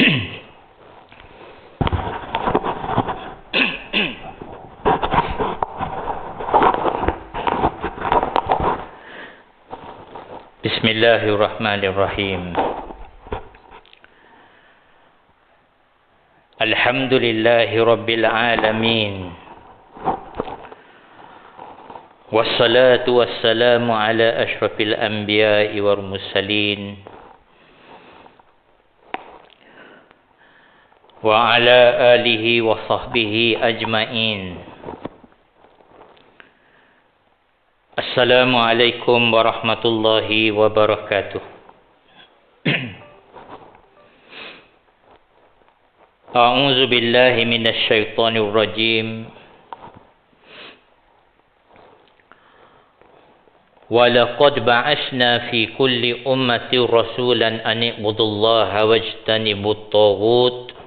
Bismillahirrahmanirrahim. Alhamdulillahi rabbil alamin. Wassalatu wassalamu ala ashrafil anbiya'i wal mursalin wa ala alihi wa sahbihi ajma'in. Assalamualaikum warahmatullahi wabarakatuh. A'udzu billahi minasy syaithanir rajim. Wa laqad ba'atsna fi kulli ummatin rasulan an i'budullaha wajtanibut taghut.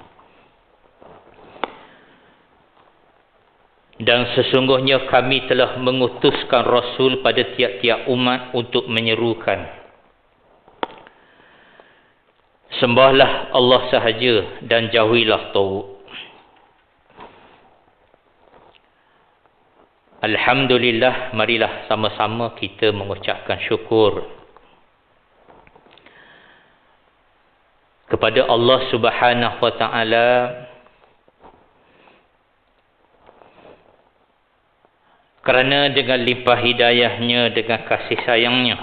Dan sesungguhnya kami telah mengutuskan Rasul pada tiap-tiap umat untuk menyerukan, sembahlah Allah sahaja dan jauhilah taghut. Alhamdulillah, marilah sama-sama kita mengucapkan syukur kepada Allah Subhanahu wa taala kerana dengan limpah hidayahnya, dengan kasih sayangnya,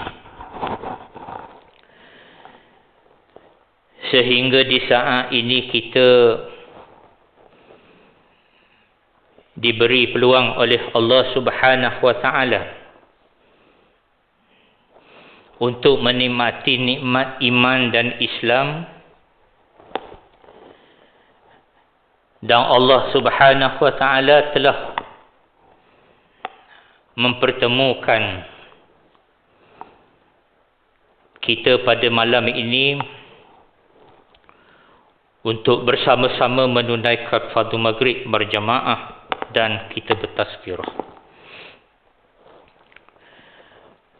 sehingga di saat ini kita diberi peluang oleh Allah Subhanahu wa taala untuk menikmati nikmat iman dan Islam, dan Allah Subhanahu wa taala telah mempertemukan kita pada malam ini untuk bersama-sama menunaikan fardu maghrib berjamaah dan kita bertazkirah.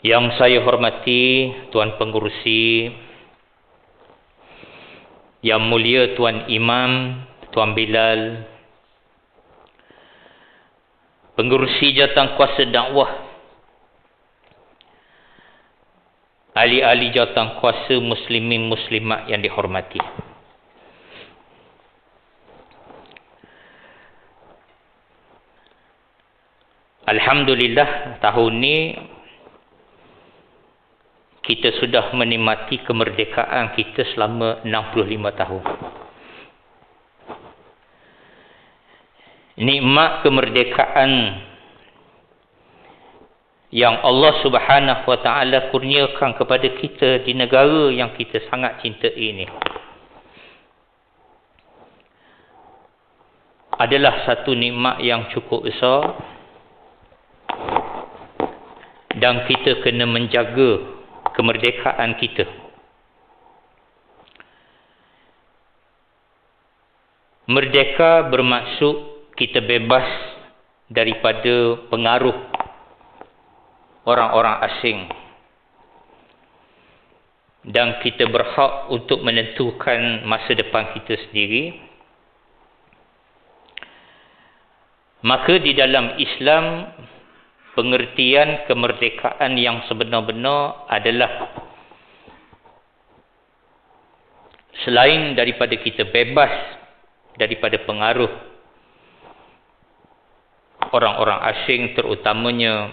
Yang saya hormati Tuan Pengerusi, Yang Mulia Tuan Imam, Tuan Bilal, Pengerusi Jawatankuasa Dakwah, ahli-ahli Jawatankuasa Muslimin Muslimat yang dihormati. Alhamdulillah, tahun ini kita sudah menikmati kemerdekaan kita selama 65 tahun. Nikmat kemerdekaan yang Allah Subhanahu wa taala kurniakan kepada kita di negara yang kita sangat cintai ini adalah satu nikmat yang cukup besar, dan kita kena menjaga kemerdekaan kita. Merdeka bermaksud kita bebas daripada pengaruh orang-orang asing, dan kita berhak untuk menentukan masa depan kita sendiri. Maka di dalam Islam, pengertian kemerdekaan yang sebenar-benar adalah selain daripada kita bebas daripada pengaruh orang-orang asing, terutamanya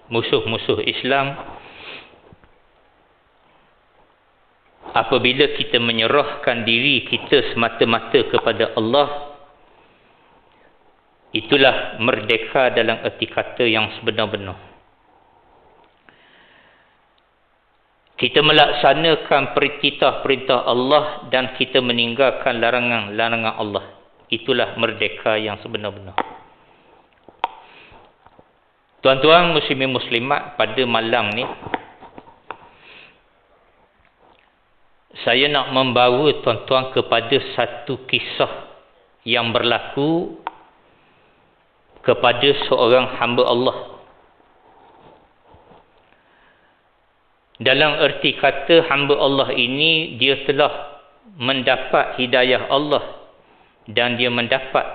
musuh-musuh Islam, apabila kita menyerahkan diri kita semata-mata kepada Allah, itulah merdeka dalam erti kata yang sebenar-benar. Kita melaksanakan perintah-perintah Allah dan kita meninggalkan larangan-larangan Allah. Itulah merdeka yang sebenar-benar. Tuan-tuan muslimin muslimat, pada malam ni saya nak membawa tuan-tuan kepada satu kisah yang berlaku kepada seorang hamba Allah. Dalam erti kata, hamba Allah ini dia telah mendapat hidayah Allah dan dia mendapat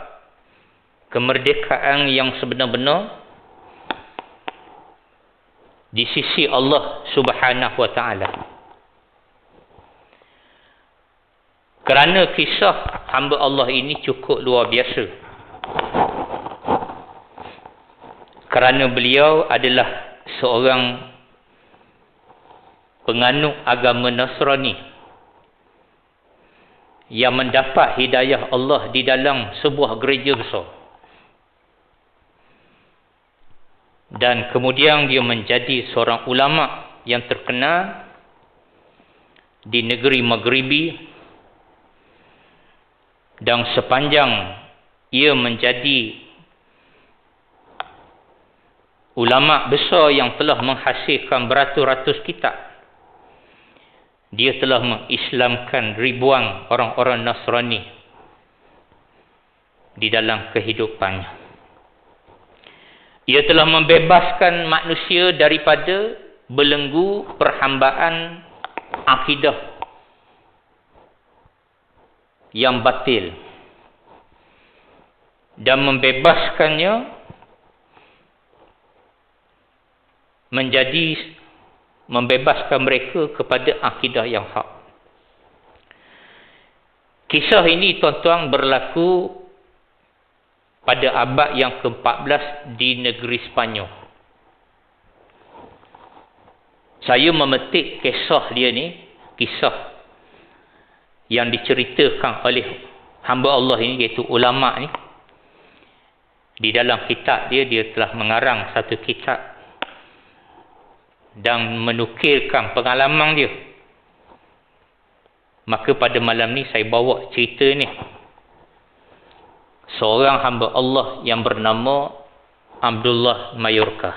kemerdekaan yang sebenar-benar di sisi Allah Subhanahu wa taala. Kerana kisah hamba Allah ini cukup luar biasa. Kerana beliau adalah seorang penganut agama Nasrani yang mendapat hidayah Allah di dalam sebuah gereja besar. Dan kemudian dia menjadi seorang ulama yang terkenal di negeri Maghribi, dan sepanjang ia menjadi ulama besar yang telah menghasilkan beratus-ratus kitab, dia telah mengislamkan ribuan orang-orang Nasrani di dalam kehidupannya. Ia telah membebaskan manusia daripada belenggu perhambaan akidah yang batil dan membebaskannya membebaskan mereka kepada akidah yang hak. Kisah ini tuan-tuan berlaku pada abad yang ke-14 di negeri Sepanyol. Saya memetik kisah dia ni, kisah yang diceritakan oleh hamba Allah ini, iaitu ulama ni. Di dalam kitab dia telah mengarang satu kitab dan menukilkan pengalaman dia. Maka pada malam ni saya bawa cerita ni. Seorang hamba Allah yang bernama Abdullah Mallorca.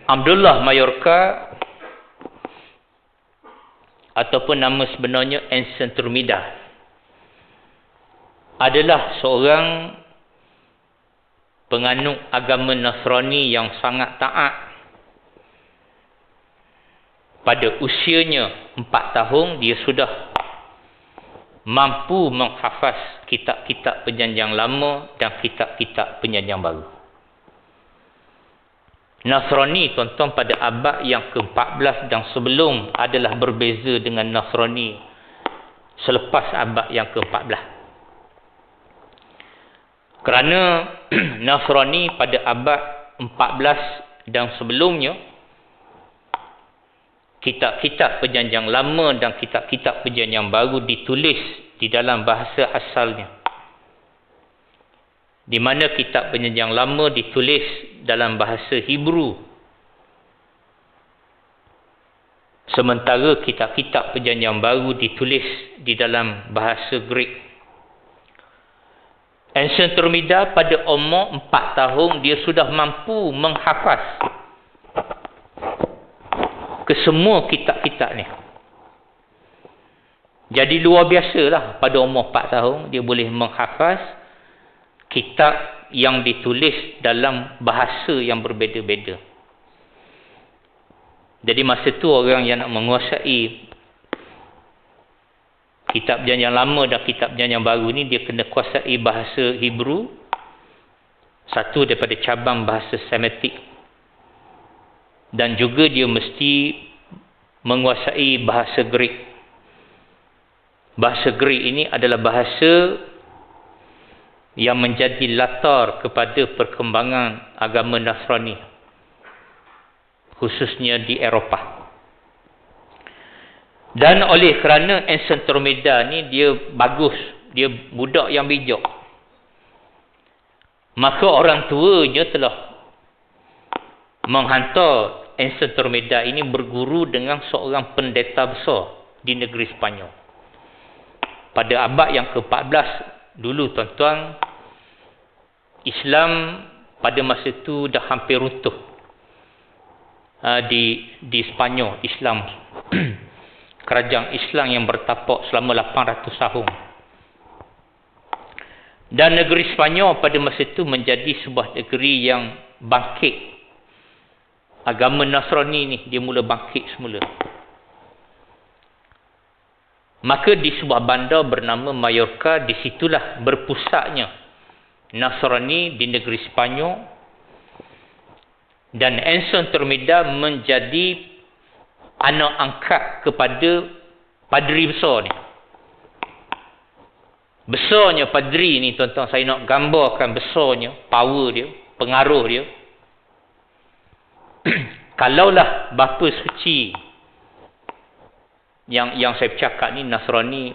Abdullah Mallorca ataupun nama sebenarnya Ensen Turmida adalah seorang penganut agama Nasrani yang sangat taat. Pada usianya 4 tahun, dia sudah mampu menghafaz kitab-kitab perjanjian lama dan kitab-kitab perjanjian baru. Nasrani, tuan-tuan, pada abad yang ke-14 dan sebelum adalah berbeza dengan Nasrani selepas abad yang ke-14. Kerana Nasrani pada abad 14 dan sebelumnya, kitab-kitab perjanjian lama dan kitab-kitab perjanjian baru ditulis di dalam bahasa asalnya. Di mana kitab perjanjian lama ditulis dalam bahasa Hebrew, sementara kitab-kitab perjanjian baru ditulis di dalam bahasa Greek. Ensen Turmida pada umur 4 tahun dia sudah mampu menghafaz kesemua kitab-kitab ni. Jadi luar biasalah, pada umur 4 tahun dia boleh menghafaz kitab yang ditulis dalam bahasa yang berbeza-beza. Jadi masa tu orang yang nak menguasai kitab perjanjian lama dan kitab perjanjian baru ni, dia kena kuasai bahasa Hebrew, satu daripada cabang bahasa Semitik, dan juga dia mesti menguasai bahasa Greek. Bahasa Greek ini adalah bahasa yang menjadi latar kepada perkembangan agama Nasrani, khususnya di Eropah. Dan oleh kerana Ensen Turmida ni dia bagus, dia budak yang bijak, maka orang tuanya telah menghantar Ensen Turmida ini berguru dengan seorang pendeta besar di negeri Sepanyol. Pada abad yang ke-14 dulu, tuan-tuan, Islam pada masa itu dah hampir runtuh di Sepanyol. Islam kerajaan Islam yang bertapak selama 800 tahun. Dan negeri Sepanyol pada masa itu menjadi sebuah negeri yang bangkit. Agama Nasrani ni dia mula bangkit semula. Maka di sebuah bandar bernama Mallorca, di situlah berpusatnya Nasrani di negeri Sepanyol, dan Anson Termida menjadi anak angkat kepada padri besar ni. Besarnya padri ni tuan-tuan, saya nak gambarkan besarnya, power dia, pengaruh dia. Kalaulah bapa suci yang saya bercakap ni Nasrani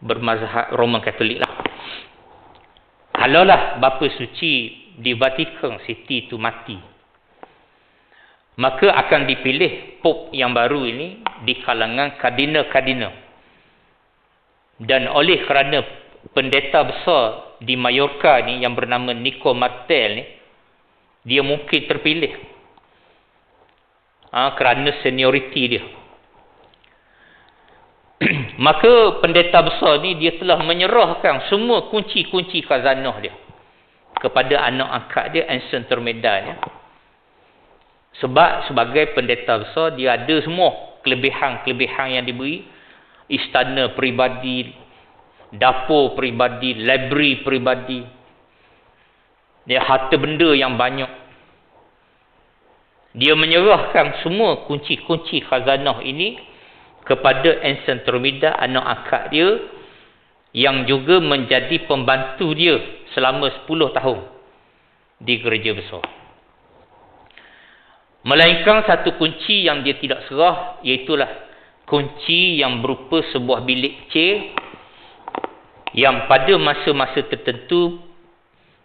bermazhab Roman Katolik lah. Kalaulah bapa suci di Vatican City tu mati, maka akan dipilih Pope yang baru ini di kalangan kardinal-kardinal. Dan oleh kerana pendeta besar di Mallorca ni yang bernama Nico Martel ni, dia mungkin terpilih kerana senioriti dia. Maka pendeta besar ni dia telah menyerahkan semua kunci-kunci khazanah dia kepada anak angkat dia, Anson Termida ni. Sebab sebagai pendeta besar dia ada semua kelebihan-kelebihan yang diberi, istana peribadi, dapur peribadi, library peribadi, dia harta benda yang banyak. Dia menyerahkan semua kunci-kunci khazanah ini kepada Anson Termida, anak angkat dia, yang juga menjadi pembantu dia selama 10 tahun di gereja besar. Melainkan satu kunci yang dia tidak serah, iaitulah kunci yang berupa sebuah bilik kecil yang pada masa-masa tertentu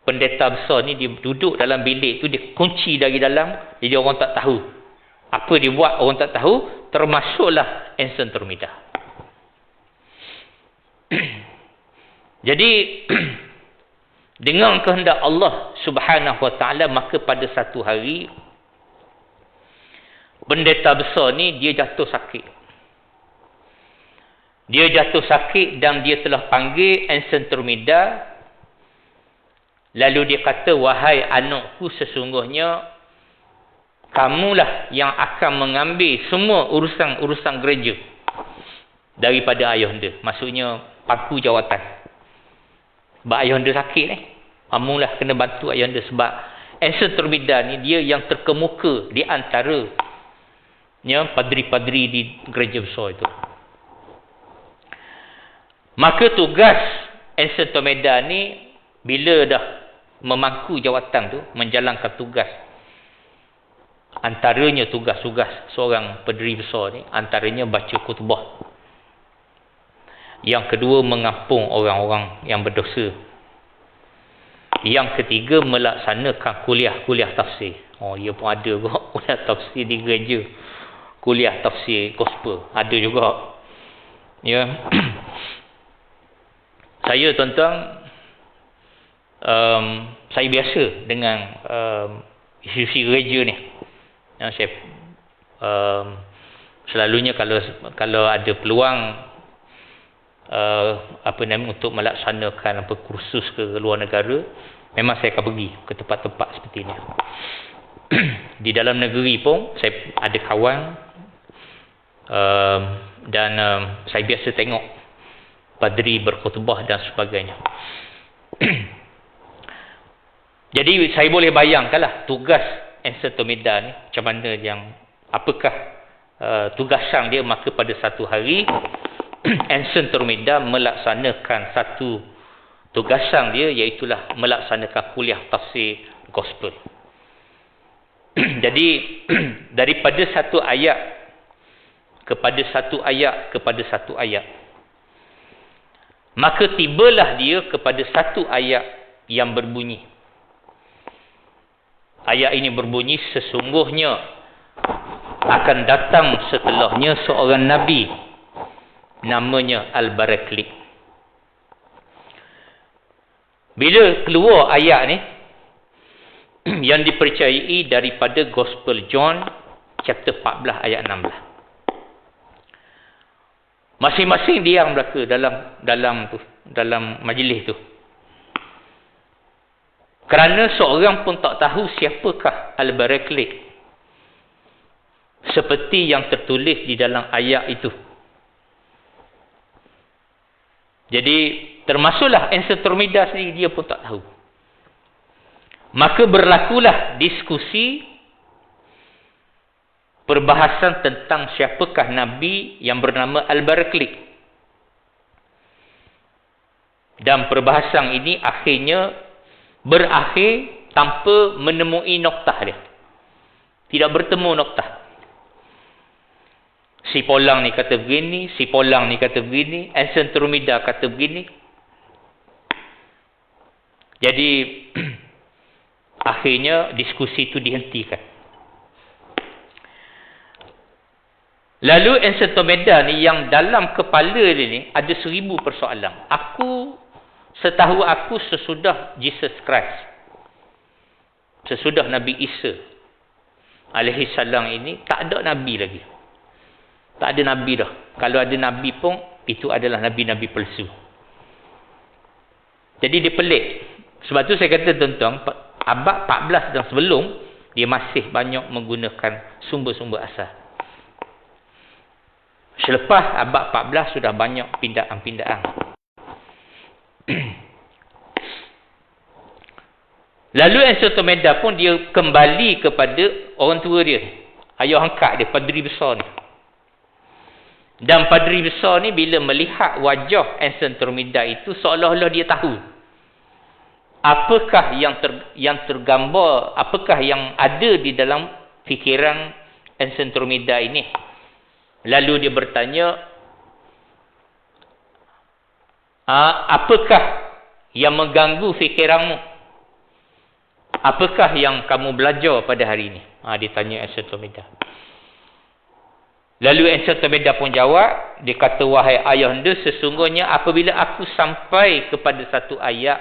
pendeta besar ni dia duduk dalam bilik tu, dia kunci dari dalam, jadi orang tak tahu apa dia buat, orang tak tahu, termasuklah Anson Termida. Jadi dengan kehendak Allah Subhanahu Wa Taala, maka pada satu hari pendeta besar ni dia jatuh sakit. Dia jatuh sakit dan dia telah panggil Anson Termida. Lalu dia kata, wahai anakku, sesungguhnya kamulah yang akan mengambil semua urusan-urusan gereja daripada ayahanda. Maksudnya pangku jawatan. Sebab ayahanda sakit ni, kamulah kena bantu ayahanda. Sebab Anson Termida ni dia yang terkemuka di antara padri-padri di gereja besar itu. Maka tugas Anson Termida ni, bila dah memangku jawatan tu, menjalankan tugas, antaranya tugas-tugas seorang padri besar ni, antaranya baca khutbah. Yang kedua, mengampung orang-orang yang berdosa. Yang ketiga, melaksanakan kuliah-kuliah tafsir. Oh, ia pun ada juga kuliah tafsir di gereja. Kuliah tafsir gospel ada juga. Ya. Saya tuan-tuan, saya biasa dengan institusi gereja ni. Saya selalunya kalau ada peluang untuk melaksanakan kursus ke luar negara, memang saya akan pergi ke tempat-tempat seperti ini. Di dalam negeri pun saya ada kawan, dan saya biasa tengok padri berkhutbah dan sebagainya. Jadi saya boleh bayangkanlah tugas Anson Termida ni macam mana, apakah tugasan dia. Maka pada satu hari Anson Termida melaksanakan satu tugasan dia, iaitulah melaksanakan kuliah tafsir gospel. Jadi daripada satu ayat kepada satu ayat kepada satu ayat, maka tibalah dia kepada satu ayat yang berbunyi. Ayat ini berbunyi, sesungguhnya akan datang setelahnya seorang Nabi, namanya Al-Barakli. Bila keluar ayat ni, yang dipercayai daripada Gospel John chapter 14 ayat 16. Masing-masing diam mereka dalam majlis tu. Kerana seorang pun tak tahu siapakah Al-Barakli, seperti yang tertulis di dalam ayat itu. Jadi termasuklah Encyclopedia sendiri dia pun tak tahu. Maka berlakulah diskusi perbahasan tentang siapakah Nabi yang bernama Al-Barakli. Dan perbahasan ini akhirnya berakhir tanpa menemui noktah dia. Tidak bertemu noktah. Si Polang ni kata begini, si Polang ni kata begini, Encyclopedia kata begini. Jadi akhirnya diskusi itu dihentikan. Lalu Encyclopedia ni yang dalam kepala dia ni ada 1000 persoalan. Setahu aku sesudah Jesus Christ, sesudah Nabi Isa alaihi salam ini, tak ada Nabi lagi. Tak ada Nabi dah. Kalau ada Nabi pun, itu adalah Nabi-Nabi palsu. Jadi dia pelik. Sebab tu saya kata tuan-tuan, abad 14 dan sebelum, dia masih banyak menggunakan sumber-sumber asal. Selepas abad 14 sudah banyak pindaan-pindaan. Lalu Encyclopedia pun dia kembali kepada orang tua dia, ayah angkat dia, padri besar ni. Dan padri besar ni bila melihat wajah Encyclopedia itu, seolah-olah dia tahu apakah yang tergambar, apakah yang ada di dalam fikiran Encyclopedia ini. Lalu dia bertanya, apakah yang mengganggu fikiranmu? Apakah yang kamu belajar pada hari ini? Dia tanya Encyclopedia. Lalu Encyclopedia pun jawab, dia kata, wahai ayahanda, sesungguhnya apabila aku sampai kepada satu ayat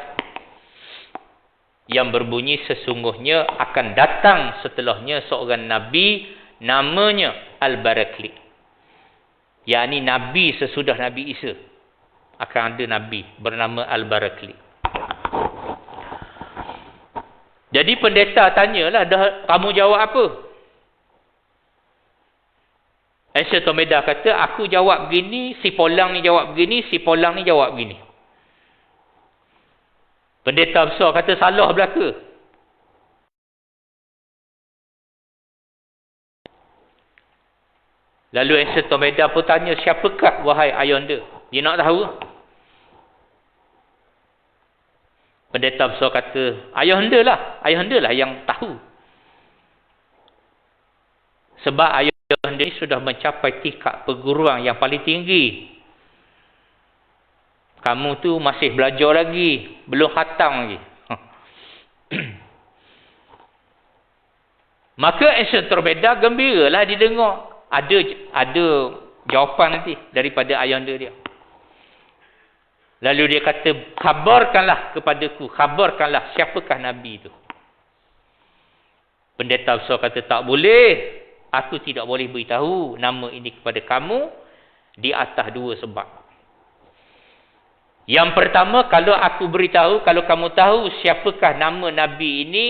yang berbunyi, sesungguhnya akan datang setelahnya seorang Nabi namanya Al-Barakli. Yakni Nabi sesudah Nabi Isa. Akan ada Nabi bernama Al-Barakli. Jadi pendeta tanyalah, kamu jawab apa? Encyclopedia kata, aku jawab begini, si Polang ni jawab begini, si Polang ni jawab begini. Pendeta besar kata, salah belaka. Lalu Encyclopedia pun tanya, siapakah wahai ayahanda? Dia nak tahu. Pendeta besar kata, ayahanda lah yang tahu. Sebab ayahanda ni sudah mencapai tingkat perguruan yang paling tinggi. Kamu tu masih belajar lagi, belum khatam lagi. Maka Encyclopedia gembiralah didengar. Ada jawapan nanti daripada ayahanda dia. Lalu dia kata, khabarkanlah kepadaku, khabarkanlah siapakah Nabi itu. Pendeta besar kata, tak boleh. Aku tidak boleh beritahu nama ini kepada kamu di atas 2 sebab. Yang pertama, kalau aku beritahu, kalau kamu tahu siapakah nama Nabi ini,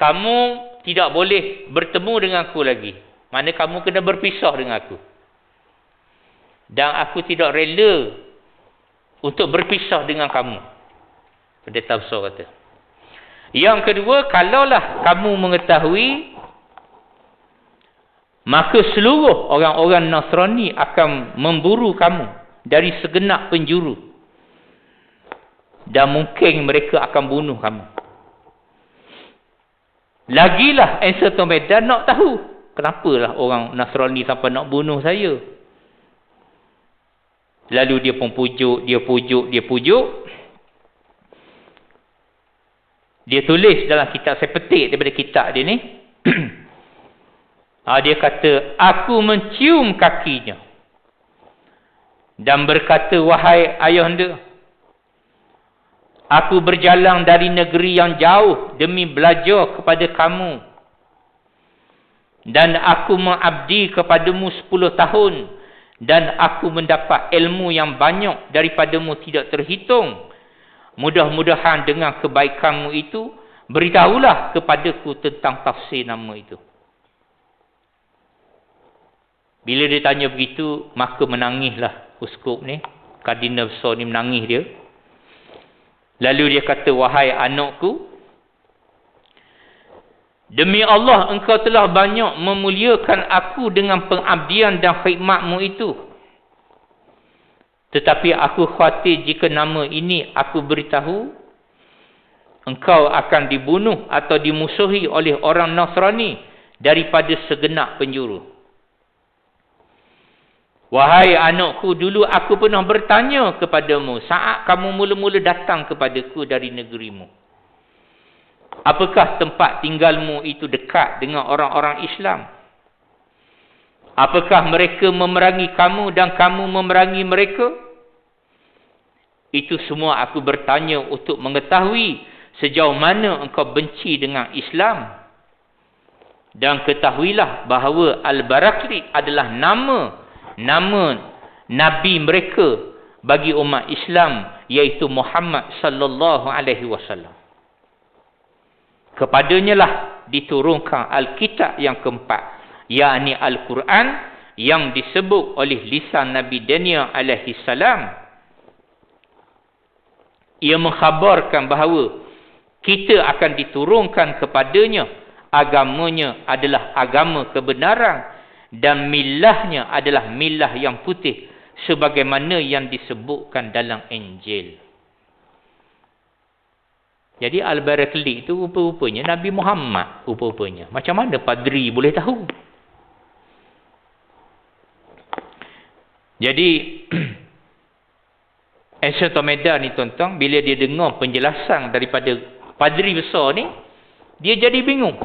kamu tidak boleh bertemu dengan aku lagi. Mana kamu kena berpisah dengan aku. Dan aku tidak rela untuk berpisah dengan kamu. Pendeta besar kata. Yang kedua, kalaulah kamu mengetahui, maka seluruh orang-orang Nasrani akan memburu kamu dari segenap penjuru. Dan mungkin mereka akan bunuh kamu. Lagilah Encyclopedia nak tahu, kenapalah orang Nasrani sampai nak bunuh saya. Lalu dia pun pujuk. Dia tulis dalam kitab, saya petik daripada kitab dia ni. Dia kata, aku mencium kakinya dan berkata, wahai ayahanda, aku berjalan dari negeri yang jauh demi belajar kepada kamu. Dan aku mengabdi kepadamu 10 tahun. Dan aku mendapat ilmu yang banyak daripadamu tidak terhitung. Mudah-mudahan dengan kebaikanmu itu, beritahulah kepadaku tentang tafsir nama itu. Bila dia tanya begitu, maka menangislah uskup ni. Kardinal besar ni menangis dia. Lalu dia kata, wahai anakku, demi Allah engkau telah banyak memuliakan aku dengan pengabdian dan khidmatmu itu. Tetapi aku khawatir jika nama ini aku beritahu, engkau akan dibunuh atau dimusuhi oleh orang Nasrani daripada segenap penjuru. Wahai anakku, dulu aku pernah bertanya kepadamu saat kamu mula-mula datang kepadaku dari negerimu. Apakah tempat tinggalmu itu dekat dengan orang-orang Islam? Apakah mereka memerangi kamu dan kamu memerangi mereka? Itu semua aku bertanya untuk mengetahui sejauh mana engkau benci dengan Islam. Dan ketahuilah bahawa Al-Barakli adalah nama Nabi mereka bagi umat Islam, iaitu Muhammad sallallahu alaihi wasallam. Kepadanya lah diturunkan Alkitab yang keempat, yakni Al-Quran, yang disebut oleh lisan Nabi Daniel alaihi salam. Ia mengkhabarkan bahawa kita akan diturunkan kepadanya, agamanya adalah agama kebenaran dan milahnya adalah milah yang putih sebagaimana yang disebutkan dalam Injil. Jadi Al-Barakli itu rupa-rupanya Nabi Muhammad rupa-rupanya. Macam mana padri boleh tahu? Jadi Aisyah Tomeda ni tuan-tuan, bila dia dengar penjelasan daripada padri besar ni, dia jadi bingung.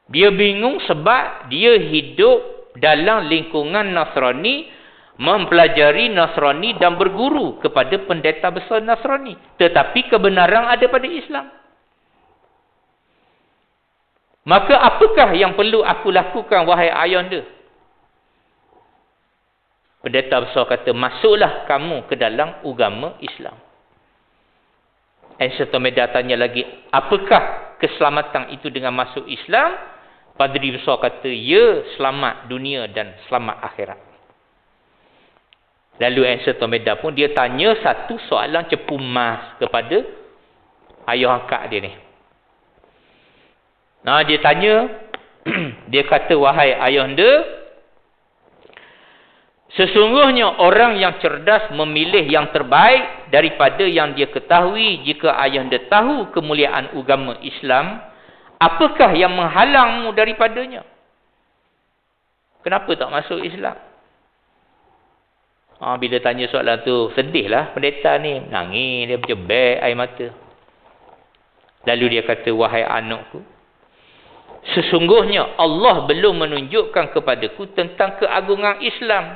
Dia bingung sebab dia hidup dalam lingkungan Nasrani, mempelajari Nasrani dan berguru kepada pendeta besar Nasrani. Tetapi kebenaran ada pada Islam. Maka apakah yang perlu aku lakukan, wahai ayahanda? Pendeta besar kata, masuklah kamu ke dalam agama Islam. Aisyah Tomeda tanya lagi, apakah keselamatan itu dengan masuk Islam? Padri besar kata, ya, selamat dunia dan selamat akhirat. Lalu Aisyah Tomeda pun dia tanya satu soalan cepu mas kepada ayah angkat dia ni. Nah, dia tanya, dia kata, wahai ayahanda, sesungguhnya orang yang cerdas memilih yang terbaik daripada yang dia ketahui. Jika ayahanda tahu kemuliaan agama Islam, apakah yang menghalangmu daripadanya? Kenapa tak masuk Islam? Bila tanya soalan tu, sedihlah pendeta ni. Nangis, dia berjebak air mata. Lalu dia kata, wahai anakku, sesungguhnya Allah belum menunjukkan kepadaku tentang keagungan Islam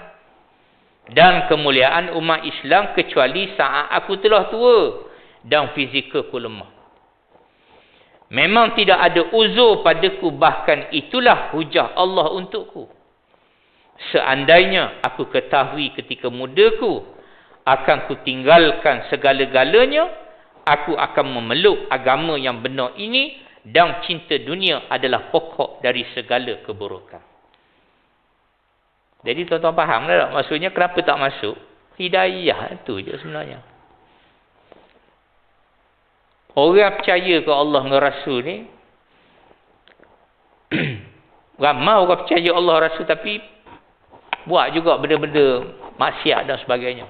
dan kemuliaan umat Islam kecuali saat aku telah tua dan fizikalku lemah. Memang tidak ada uzur padaku, bahkan itulah hujah Allah untukku. Seandainya aku ketahui ketika mudaku akan kutinggalkan segala-galanya, aku akan memeluk agama yang benar ini, dan cinta dunia adalah pokok dari segala keburukan. Jadi tuan-tuan faham tak? Maksudnya kenapa tak masuk? Hidayah itu je sebenarnya. Orang percaya ke Allah dengan Rasul ni, ramai orang percaya Allah Rasul tapi buat juga benda-benda maksiat dan sebagainya.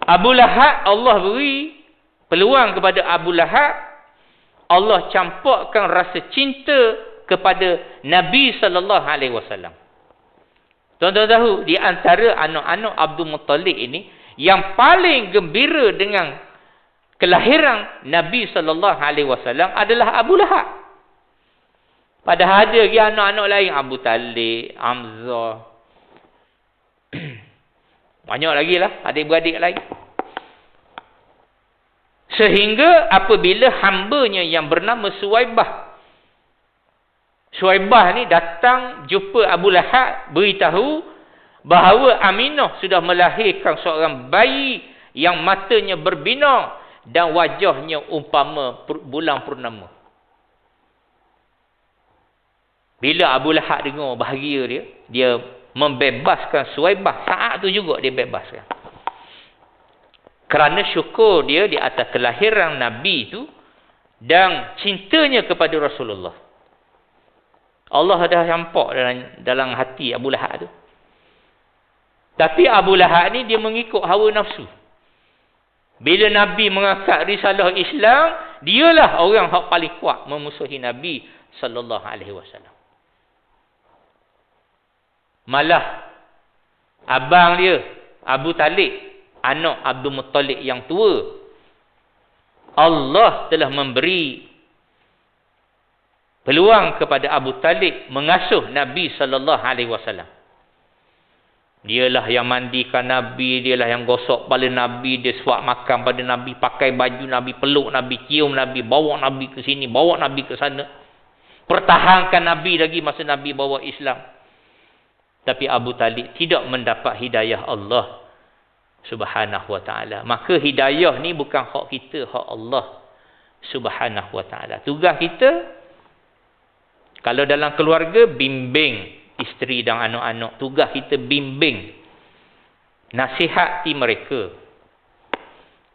Abu Lahab, Allah beri peluang kepada Abu Lahab. Allah campurkan rasa cinta kepada Nabi SAW. Tuan-tuan tahu, di antara anak-anak Abdul Muttalib ini, yang paling gembira dengan kelahiran Nabi SAW adalah Abu Lahab. Padahal ada lagi anak-anak lain, Abu Talib, Hamzah. Banyak lagi lah, adik-beradik lain. Sehingga apabila hambanya yang bernama Suwaibah ni datang jumpa Abu Lahab, beritahu bahawa Aminah sudah melahirkan seorang bayi yang matanya berbinar dan wajahnya umpama bulan purnama. Bila Abu Lahab dengar bahagia dia, dia membebaskan Suwaibah. Saat tu juga dia bebaskan. Kerana syukur dia di atas kelahiran Nabi itu dan cintanya kepada Rasulullah. Allah dah campak dalam hati Abu Lahab tu. Tapi Abu Lahab ni dia mengikut hawa nafsu. Bila Nabi mengangkat risalah Islam, dialah orang yang paling kuat memusuhi Nabi sallallahu alaihi wasallam. Malah abang dia Abu Talib, anak Abdul Muttalib yang tua, Allah telah memberi peluang kepada Abu Talib mengasuh Nabi sallallahu alaihi wasallam. Dialah yang mandikan Nabi, dialah yang gosok kepala Nabi, dia suap makan pada Nabi, pakai baju Nabi, peluk Nabi, cium Nabi, bawa Nabi ke sini, bawa Nabi ke sana. Pertahankan Nabi lagi masa Nabi bawa Islam. Tapi Abu Talib tidak mendapat hidayah Allah Subhanahu wa ta'ala. Maka hidayah ni bukan hak kita, hak Allah Subhanahu wa ta'ala. Tugas kita, kalau dalam keluarga, bimbing isteri dan anak-anak. Tugas kita bimbing, nasihati mereka.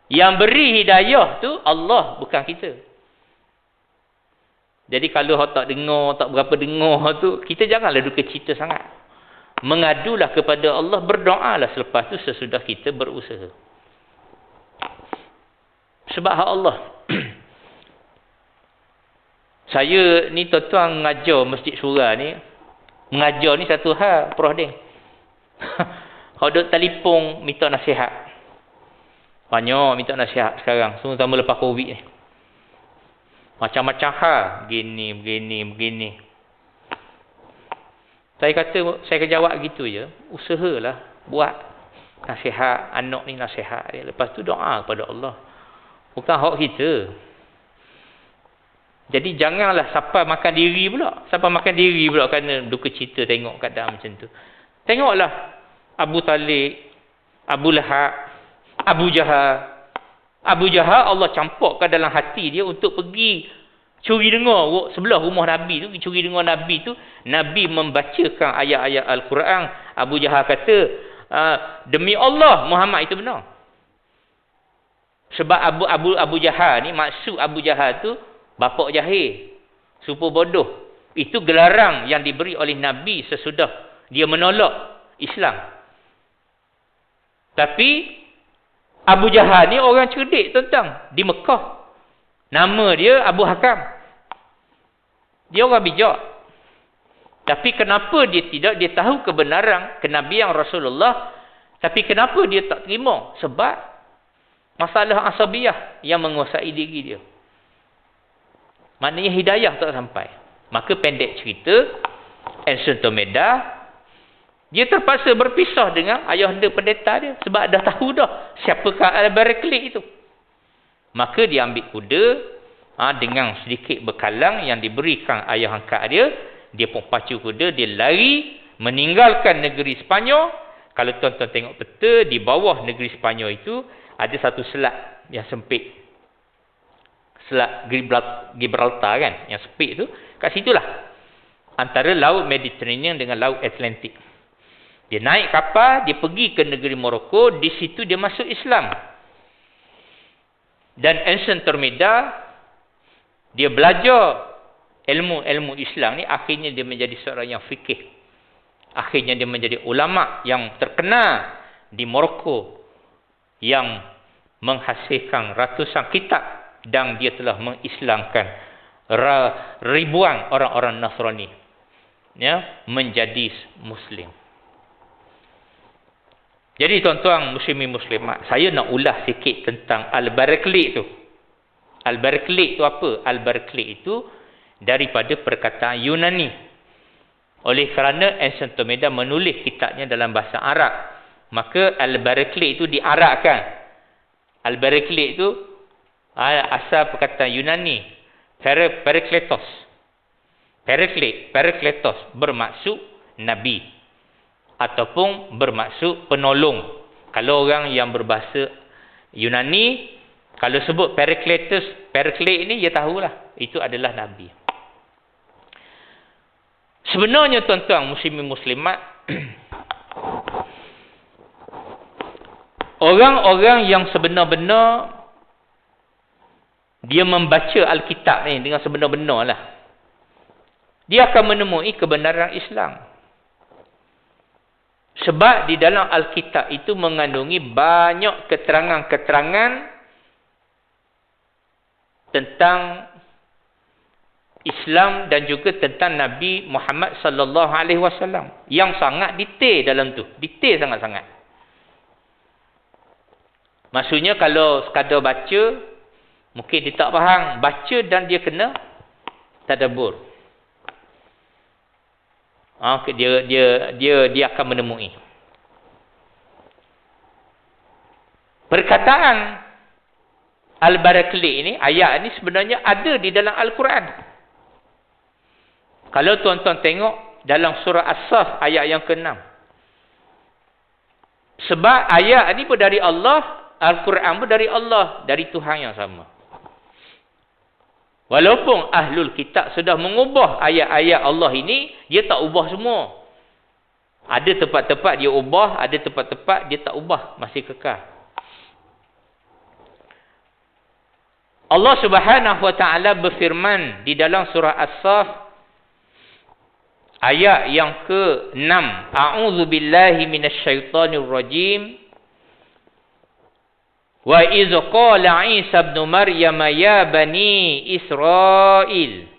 Yang beri hidayah tu Allah, bukan kita. Jadi kalau orang tak dengar, tak berapa dengar tu, kita janganlah duka cita sangat. Mengadulah kepada Allah, berdoalah selepas tu sesudah kita berusaha. Sebab hak Allah. Saya ni tuan-tuan mengajar Masjid Surah ni. Mengajar ni satu hal, Prof Ding. Kalau duk telefon minta nasihat. Banyak minta nasihat sekarang, terutama lepas Covid ni. Macam-macam hal, begini. Saya akan jawab gitu je. Usahalah buat nasihat anak ni, nasihat dia. Lepas tu doa kepada Allah. Bukan hak kita. Jadi janganlah sampai makan diri pula. Sampai makan diri pula kerana duka cita tengok keadaan macam tu. Tengoklah Abu Talib, Abu Lahab, Abu Jahal. Abu Jahal Allah campurkan dalam hati dia untuk pergi curi dengar sebelah rumah Nabi tu, curi dengar Nabi tu. Nabi membacakan ayat-ayat Al-Quran. Abu Jahal kata, demi Allah Muhammad itu benar. Sebab Abu Jahal ni, maksud Abu Jahal tu bapak jahil, supu bodoh. Itu gelarang yang diberi oleh Nabi sesudah dia menolak Islam. Tapi Abu Jahal ni orang cerdik tentang di Mekah. Nama dia Abu Hakam. Dia orang bijak. Tapi kenapa dia tahu kebenaran kenabian Rasulullah, tapi kenapa dia tak terima? Sebab masalah asabiyah yang menguasai diri dia. Maknanya hidayah tak sampai. Maka pendek cerita, Anson Tomeda, dia terpaksa berpisah dengan ayahanda pendeta dia. Sebab dah tahu dah siapakah Al-Barakli itu. Maka dia ambil kuda dengan sedikit bekalang yang diberikan ayah angkat dia. Dia pun pacu kuda, dia lari meninggalkan negeri Sepanyol. Kalau tuan-tuan tengok peta, di bawah negeri Sepanyol itu ada satu selat yang sempit. Selat Gibraltar kan, yang sempit tu, kat situlah antara laut Mediterranean dengan laut Atlantik. Dia naik kapal, dia pergi ke negeri Morocco, di situ dia masuk Islam. Dan Anson Tomeda, dia belajar ilmu-ilmu Islam ni, akhirnya dia menjadi seorang yang fikih. Akhirnya dia menjadi ulama yang terkenal di Morocco yang menghasilkan ratusan kitab. Dan dia telah mengislamkan ribuan orang-orang Nasrani menjadi Muslim. Jadi tuan-tuan muslimin muslimat, saya nak ulas sikit tentang Al-Barakli itu. Al-Barakli itu apa? Al-Barakli itu daripada perkataan Yunani. Oleh kerana Anson Tomeda menulis kitabnya dalam bahasa Arab, maka Al-Barakli itu diarabkan. Al-Barakli itu asal perkataan Yunani, Parakletos. Parakletos bermaksud Nabi ataupun bermaksud penolong. Kalau orang yang berbahasa Yunani, kalau sebut Parakletos, Paraklet ini dia tahulah itu adalah Nabi. Sebenarnya tuan-tuan muslimin muslimat, orang-orang yang sebenar-benar dia membaca Alkitab ni dengan sebenar-benar lah, dia akan menemui kebenaran Islam. Sebab di dalam Alkitab itu mengandungi banyak keterangan-keterangan tentang Islam dan juga tentang Nabi Muhammad sallallahu alaihi wasallam yang sangat detail dalam tu, detail sangat-sangat. Maksudnya kalau sekadar baca mungkin dia tak faham, baca dan dia kena tadabbur. Dia akan menemui perkataan Al-Barakli ini, ayat ini sebenarnya ada di dalam Al-Quran. Kalau tuan-tuan tengok dalam surah As-Saff ayat yang ke-6. Sebab ayat ini pun dari Allah, Al-Quran pun dari Allah, dari Tuhan yang sama. Walaupun Ahlul Kitab sudah mengubah ayat-ayat Allah ini, dia tak ubah semua. Ada tempat-tempat dia ubah, ada tempat-tempat dia tak ubah, masih kekal. Allah Subhanahu wa taala berfirman di dalam surah As-Saff ayat yang ke-6, A'udzu billahi minasyaitonir rajim. Wa idz qala Isa ibn Maryam ya bani Israil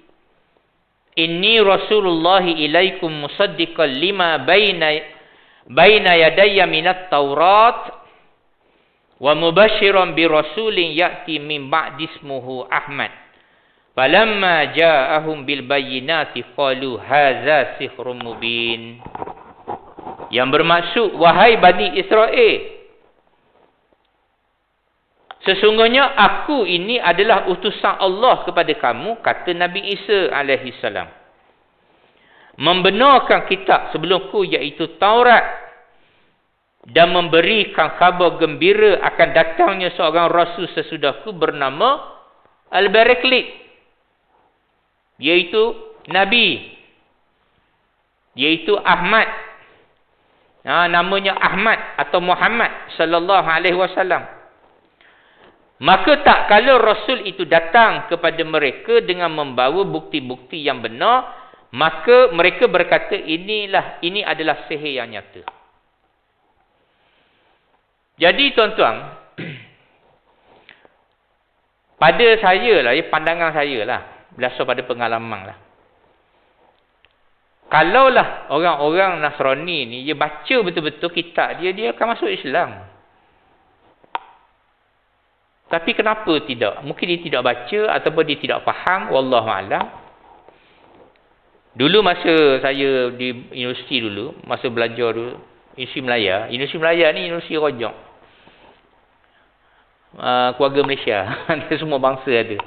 inni Rasulullah ilaikum musaddiqan lima baina yadayya minat Taurat wa mubashiran bi rasulin ya'ti min ba'di ismuhu Ahmad. Falamma ja'ahum bil bayyinati qalu hadza sihrun mubin. Yang bermaksud, wahai Bani Israel, sesungguhnya aku ini adalah utusan Allah kepada kamu, kata Nabi Isa alaihi salam, membenarkan kitab sebelumku iaitu Taurat, dan memberikan khabar gembira akan datangnya seorang rasul sesudahku bernama Al-Barakli, iaitu Nabi, iaitu Ahmad. Namanya Ahmad atau Muhammad sallallahu alaihi wasallam. Maka tak kala Rasul itu datang kepada mereka dengan membawa bukti-bukti yang benar, maka mereka berkata ini adalah sihir yang nyata. Jadi tuan-tuan, pada saya lah, pandangan saya lah, berdasar pada pengalaman lah. Kalaulah orang-orang Nasrani ni, dia baca betul-betul kitab dia akan masuk Islam. Tapi kenapa tidak? Mungkin dia tidak baca ataupun dia tidak faham, wallahu alam. Dulu masa saya di universiti dulu, masa belajar dulu, Universiti Melaya. Universiti Melaya ni universiti rojok. Keluarga Malaysia. Semua bangsa ada.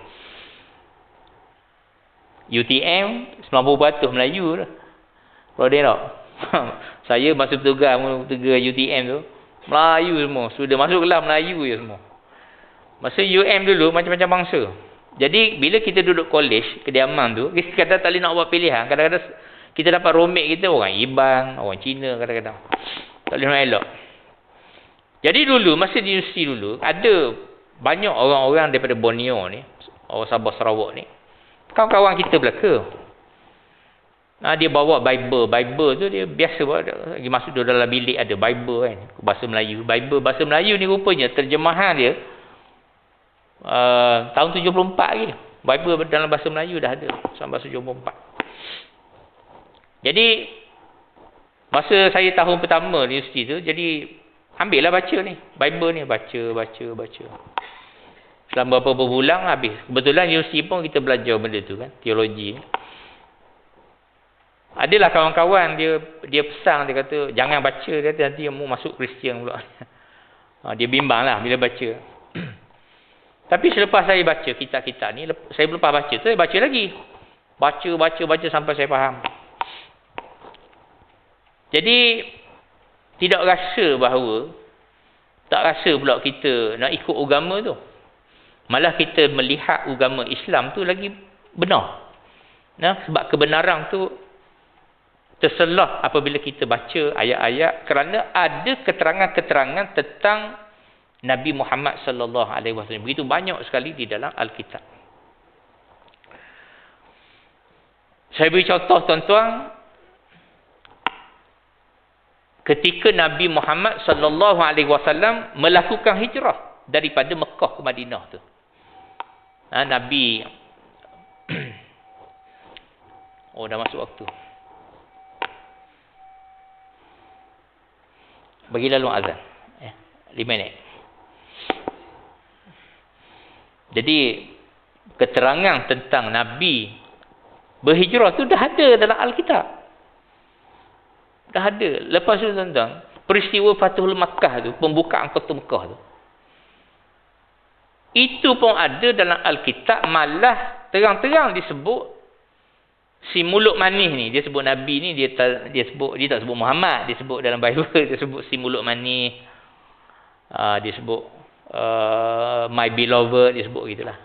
UTM 90% Melayu lah. Kalau dia tak. Saya masa bertugas UTM tu, Melayu semua. Sudah masuk kelas Melayu je semua. Masa UM dulu macam-macam bangsa. Jadi bila kita duduk college, kediaman tu, kita kadang tak boleh nak buat pilihan. Kadang-kadang kita dapat roommate kita orang Iban, orang Cina kadang-kadang. Tak boleh nak elok. Jadi dulu, masa di universiti dulu, ada banyak orang-orang daripada Borneo ni, orang Sabah Sarawak ni, kawan-kawan kita belaka. Dia bawa Bible. Bible tu dia biasa bawa, lagi masuk dalam bilik ada Bible kan, bahasa Melayu. Bible bahasa Melayu ni rupanya terjemahan dia tahun 74 lagi. Bible dalam bahasa Melayu dah ada sampai 74. Jadi masa saya tahun pertama di universiti tu, jadi ambillah baca ni Bible ni, baca. Selama beberapa bulan habis. Kebetulan universiti pun kita belajar benda tu kan, teologi ni. Adalah kawan-kawan dia pesan, dia kata jangan baca, dia kata nanti mu masuk Kristian pula. Dia bimbang lah bila baca. Tapi selepas saya baca kitab-kitab ni, saya lepas baca tu, saya baca lagi. Baca sampai saya faham. Jadi, tak rasa pula kita nak ikut agama tu. Malah kita melihat agama Islam tu lagi benar. Sebab kebenaran tu terselah apabila kita baca ayat-ayat kerana ada keterangan-keterangan tentang Nabi Muhammad sallallahu alaihi wasallam. Begitu banyak sekali di dalam Alkitab. Saya beri contoh tuan-tuan, ketika Nabi Muhammad sallallahu alaihi wasallam melakukan hijrah daripada Mekah ke Madinah tu. Nabi dah masuk waktu. Bagi lalu azan. 5 minit. Jadi keterangan tentang Nabi berhijrah tu dah ada dalam Alkitab. Dah ada. Lepas tu tuan-tuan, peristiwa Fathul Makkah tu, pembukaan kota Mekah tu. Itu pun ada dalam Alkitab, malah terang-terang disebut si mulut manis ni. Dia sebut Nabi ni, dia tak sebut Muhammad, dia sebut dalam Bible, dia sebut si mulut manis. Dia sebut my beloved, dia sebut gitulah.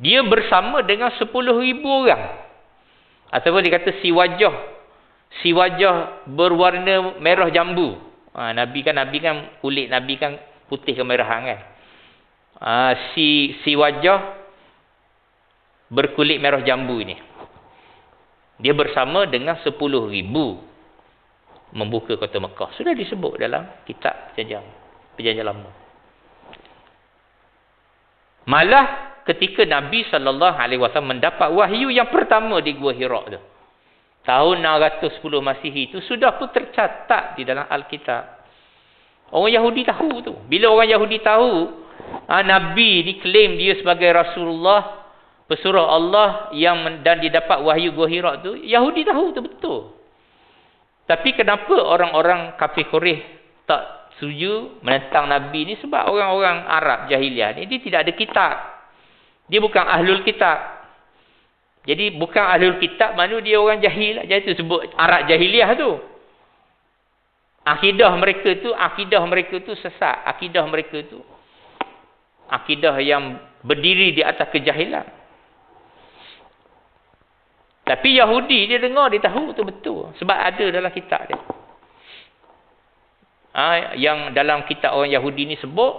Dia bersama dengan 10,000 orang. Ataupun dia kata si wajah berwarna merah jambu. Nabi kan kulit Nabi kan putih kemerahan kan. Si wajah berkulit merah jambu ini. Dia bersama dengan 10,000 membuka kota Mekah. Sudah disebut dalam kitab perjanjian lama. Malah ketika Nabi SAW mendapat wahyu yang pertama di Gua Hira tu, tahun 610 Masihi itu, sudah pun tercatat di dalam Alkitab. Orang Yahudi tahu tu. Bila orang Yahudi tahu Nabi diklaim dia sebagai Rasulullah, pesuruh Allah dan dia dapat wahyu Gua Hira tu, Yahudi tahu tu betul. Tapi kenapa orang-orang kafir Quraisy tak setuju menentang Nabi ni? Sebab orang-orang Arab jahiliah ni dia tidak ada kitab. Dia bukan ahlul kitab. Jadi bukan ahlul kitab, mana dia orang jahil. Jadi itu sebut Arab jahiliah tu. Akidah mereka tu sesat. Akidah mereka tu akidah yang berdiri di atas kejahilan. Tapi Yahudi dia dengar, dia tahu tu betul. Sebab ada dalam kitab dia. Yang dalam kitab orang Yahudi ni sebut,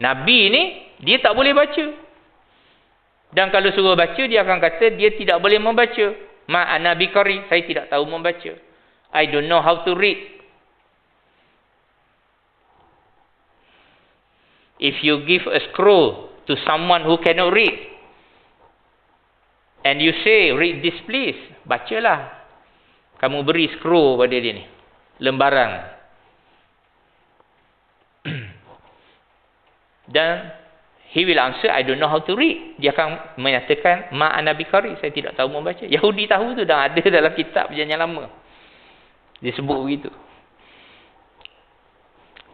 Nabi ni dia tak boleh baca. Dan kalau suruh baca, dia akan kata dia tidak boleh membaca. Ma'ana biqari, saya tidak tahu membaca. I don't know how to read. If you give a scroll to someone who cannot read, and you say, read this please, bacalah. Kamu beri scroll pada dia ni, lembaran. Dan he will answer, I don't know how to read. Dia akan menyatakan, ma'ana biqari, saya tidak tahu membaca. Yahudi tahu tu dah ada dalam kitab perjanjian lama. Dia sebut begitu.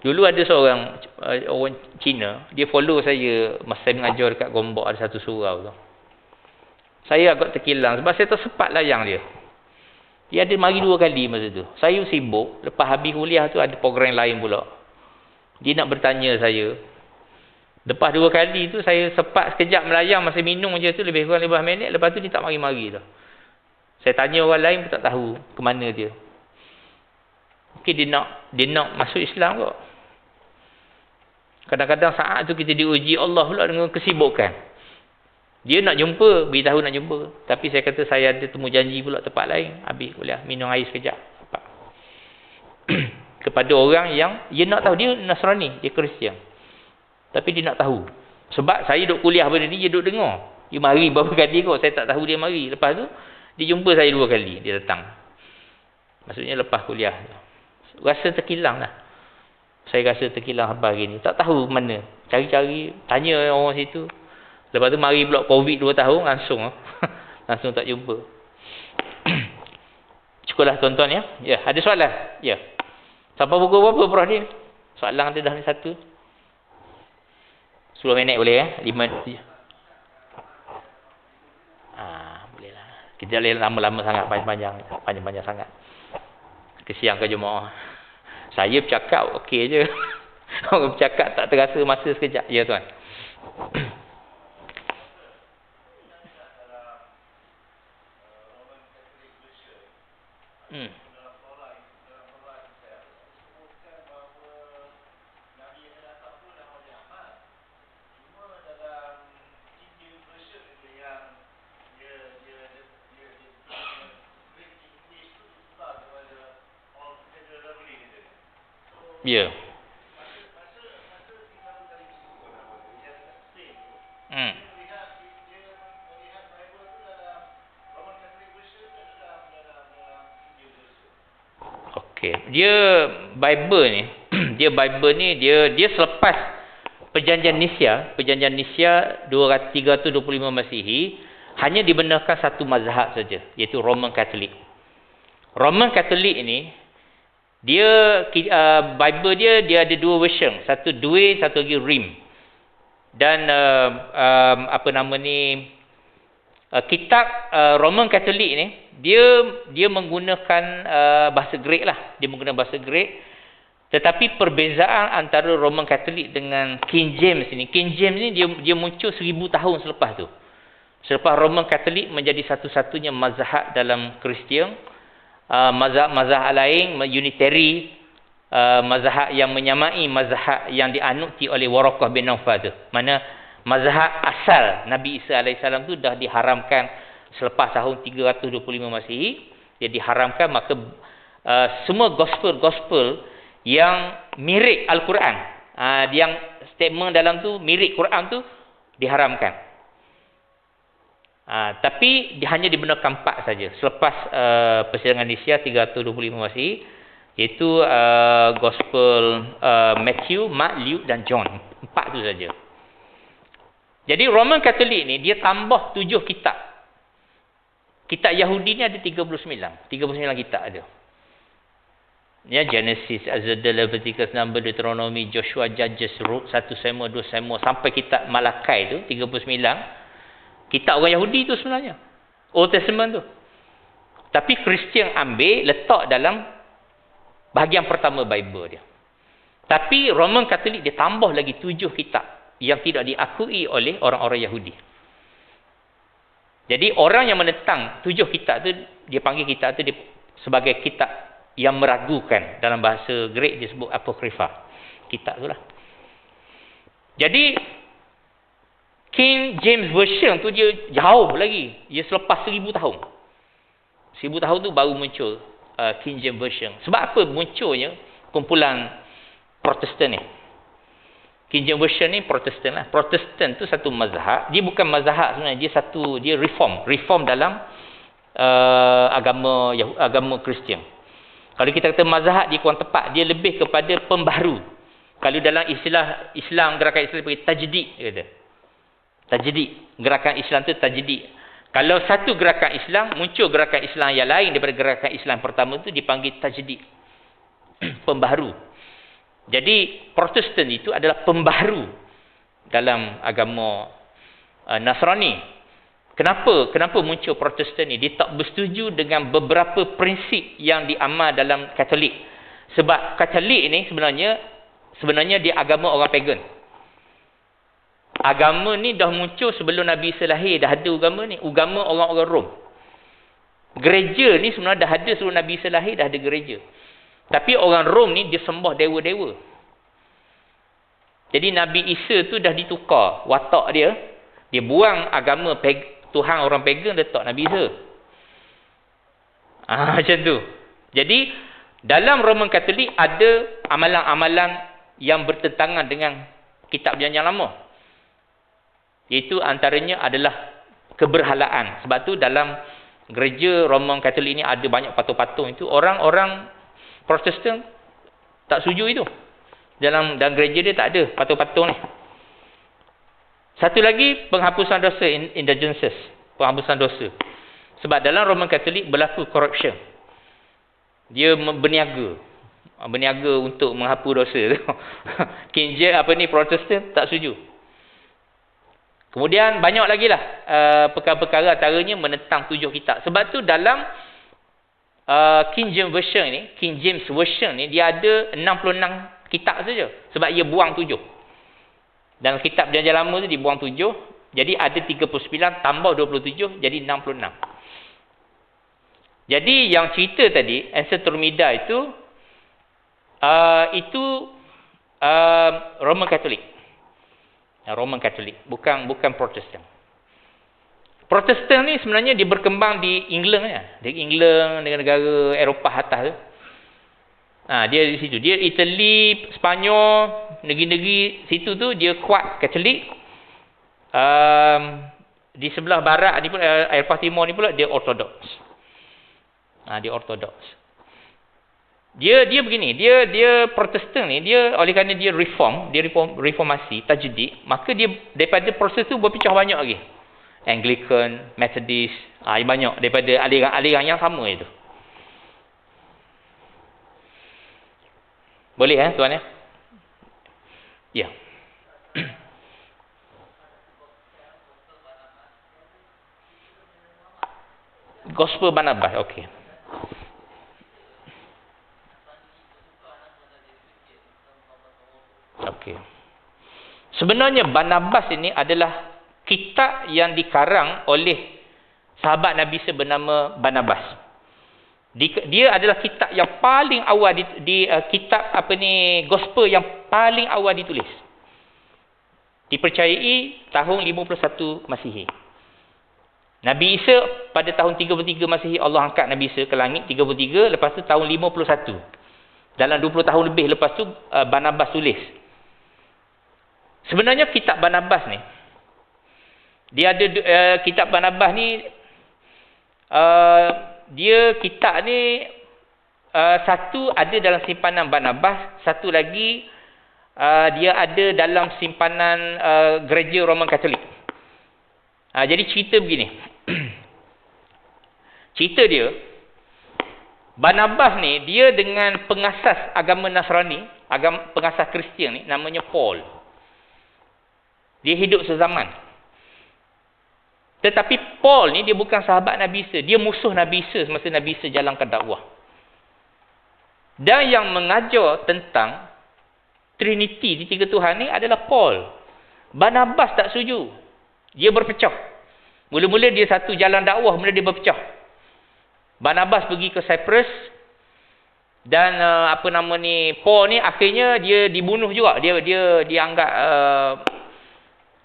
Dulu ada seorang orang Cina, dia follow saya masa saya mengajar dekat Gombak, ada satu surau tu. Saya agak terkilang sebab saya tak sempat layang dia. Dia ada mari 2 kali masa tu. Saya sibuk, lepas habis kuliah tu ada program lain pula. Dia nak bertanya saya. Lepas 2 kali tu saya sempat sekejap melayang masa minum je tu, lebih kurang 15 minit. Lepas tu dia tak mari-mari tu. Saya tanya orang lain pun tak tahu ke mana dia. Mungkin dia nak masuk Islam kot. Kadang-kadang saat tu kita diuji Allah pula dengan kesibukan. Dia nak jumpa, beritahu nak jumpa. Tapi saya kata saya ada temu janji pula tempat lain. Habis boleh minum air sekejap. Kepada orang yang dia nak tahu, dia Nasrani, dia Kristian. Tapi dia nak tahu. Sebab saya duduk kuliah benda ni, dia duduk dengar. Dia mari berapa kali kot, saya tak tahu dia mari. Lepas tu, dia jumpa saya 2 kali, dia datang. Maksudnya lepas kuliah. Rasa terkilang lah. Saya rasa terkilang apa hari ni. Tak tahu mana. Cari-cari, tanya orang situ. Lepas tu mari pula COVID 2 tahun, langsung langsung tak jumpa. Cukuplah tuan-tuan ya. Ya, ada soalan? Ya. Sampai pukul berapa Prof ni? Soalan ada dah ni 1. 10 minit boleh ya? 5 minit. Boleh lah. Kita boleh lama-lama sangat, panjang-panjang sangat. Kesian ke jemaah. Saya bercakap okey je. Orang bercakap tak terasa masa sekejap. Ya tuan. Ya. Hmm. Okey, Bible ni, Bible ni dia selepas Perjanjian Nisea 325 Masihi, hanya dibenarkan satu mazhab saja, iaitu Roman Catholic. Roman Catholic ni Bible dia ada dua version, satu Douay, satu lagi Rheims. Dan kitab Roman Catholic ni dia menggunakan bahasa Greek lah, dia menggunakan bahasa Greek. Tetapi perbezaan antara Roman Catholic dengan King James ni dia muncul 1000 tahun selepas tu. Selepas Roman Catholic menjadi satu-satunya mazhab dalam Kristian, mazhab lain Unitary, mazhab yang menyamai mazhab yang dianuti oleh Waraqah bin Nawfal tu. Mana mazhab asal Nabi Isa AS tu dah diharamkan selepas tahun 325 Masihi, dia diharamkan. Maka semua gospel yang mirip Al-Quran, yang statement dalam tu mirip Quran tu diharamkan. Tapi hanya dibenarkan 4 saja selepas persidangan Nisea 325 Masihi, iaitu gospel Matthew, Mark, Luke dan John. 4 tu saja. Jadi Roman Catholic ni dia tambah 7 kitab. Kitab Yahudi ni ada 39 kitab ada. Ya, Genesis, Exodus, Leviticus, Numbers, Deuteronomy, Joshua, Judges, Ruth, 1 Samuel, 2 Samuel sampai kitab Malakai tu 39. Kitab orang Yahudi tu sebenarnya, Old Testament tu. Tapi Kristian ambil letak dalam bahagian pertama Bible dia. Tapi Roman Catholic dia tambah lagi 7 kitab yang tidak diakui oleh orang-orang Yahudi. Jadi orang yang menentang 7 kitab tu, dia panggil kitab tu sebagai kitab yang meragukan. Dalam bahasa Greek disebut Apocrypha. Kitab tu lah. Jadi King James Version tu dia jauh lagi. Dia selepas 1000 tahun. 1000 tahun tu baru muncul King James Version. Sebab apa munculnya kumpulan Protestan ni? King James Version ni Protestan lah. Protestan tu satu mazhab. Dia bukan mazhab sebenarnya. Dia reform dalam agama Kristian. Kalau kita kata mazhab, dia kurang tepat. Dia lebih kepada pembaharu. Kalau dalam istilah Islam, gerakan Islam panggil tajdid, dia kata. Tajdid. Gerakan Islam tu tajdid. Kalau satu gerakan Islam, muncul gerakan Islam yang lain daripada gerakan Islam pertama tu, dipanggil tajdid. Pembaharu. Jadi Protestan itu adalah pembaharu dalam agama Nasrani. Kenapa muncul Protestan ni? Dia tak bersetuju dengan beberapa prinsip yang diamal dalam Katolik. Sebab Katolik ni sebenarnya dia agama orang pagan. Agama ni dah muncul sebelum Nabi Isa lahir, dah ada agama ni. Agama orang-orang Rom. Gereja ni sebenarnya dah ada sebelum Nabi Isa lahir, dah ada gereja. Tapi orang Rom ni dia sembah dewa-dewa. Jadi Nabi Isa tu dah ditukar watak dia. Dia buang agama Tuhan orang pagan, letak Nabi Isa. Macam tu. Jadi dalam Roman Katolik ada amalan-amalan yang bertentangan dengan kitab Perjanjian Lama. Iaitu antaranya adalah keberhalaan. Sebab tu dalam gereja Roman Katolik ni ada banyak patung-patung itu. Orang-orang Protestan tak setuju itu. Dalam gereja dia tak ada patung-patung ni. Satu lagi, penghapusan dosa, indulgences. Penghapusan dosa. Sebab dalam Roman Katolik berlaku corruption. Dia berniaga. Berniaga untuk menghapus dosa. King James Protestan tak setuju. Kemudian banyak lagi lah perkara-perkara antaranya menentang 7 kitab. Sebab tu dalam King James Version ni dia ada 66 kitab saja. Sebab ia buang 7. Dalam kitab Perjanjian Lama tu dibuang 7. Jadi ada 39 tambah 27 jadi 66. Jadi yang cerita tadi Encyclopedia itu Roman Catholic. Roman Catholic, bukan Protestan. Protestan ni sebenarnya dia berkembang di England ya. Di England dengan negara Eropah atas tu. Dia di situ. Dia Itali, Spanyol, negeri-negeri situ tu dia kuat Katolik. Di sebelah barat ni pun Eropah Timur ni pula dia Ortodoks. Dia Ortodoks. Dia begini, dia Protestan ni, dia oleh kerana dia reformasi, tajdid, maka dia daripada proses tu berpecah banyak lagi. Anglican, Methodist, banyak daripada aliran-aliran yang sama itu. Boleh tuan ya? Ya. Gospel Barnabas, okey. Okey. Sebenarnya Barnabas ini adalah kitab yang dikarang oleh sahabat Nabi bernama Barnabas. Dia adalah kitab yang paling awal di kitab gospel yang paling awal ditulis. Dipercayai tahun 51 Masihi. Nabi Isa pada tahun 33 Masihi Allah angkat Nabi Isa ke langit 33, lepas tu tahun 51. Dalam 20 tahun lebih lepas tu Barnabas tulis. Sebenarnya kitab Barnabas ni dia ada kitab Barnabas ni dia kitab ni satu ada dalam simpanan Barnabas, satu lagi dia ada dalam simpanan gereja Roman Katolik. Jadi cerita begini. Cerita dia, Barnabas ni dia dengan pengasas agama Nasrani, pengasas Kristian ni namanya Paul. Dia hidup sezaman. Tetapi Paul ni dia bukan sahabat Nabi Isa, dia musuh Nabi Isa semasa Nabi Isa jalankan dakwah. Dan yang mengajar tentang Trinity di tiga Tuhan ni adalah Paul. Barnabas tak setuju. Dia berpecah. Mula-mula dia satu jalan dakwah, mula dia berpecah. Barnabas pergi ke Cyprus dan Paul ni akhirnya dia dibunuh juga. Dia dianggap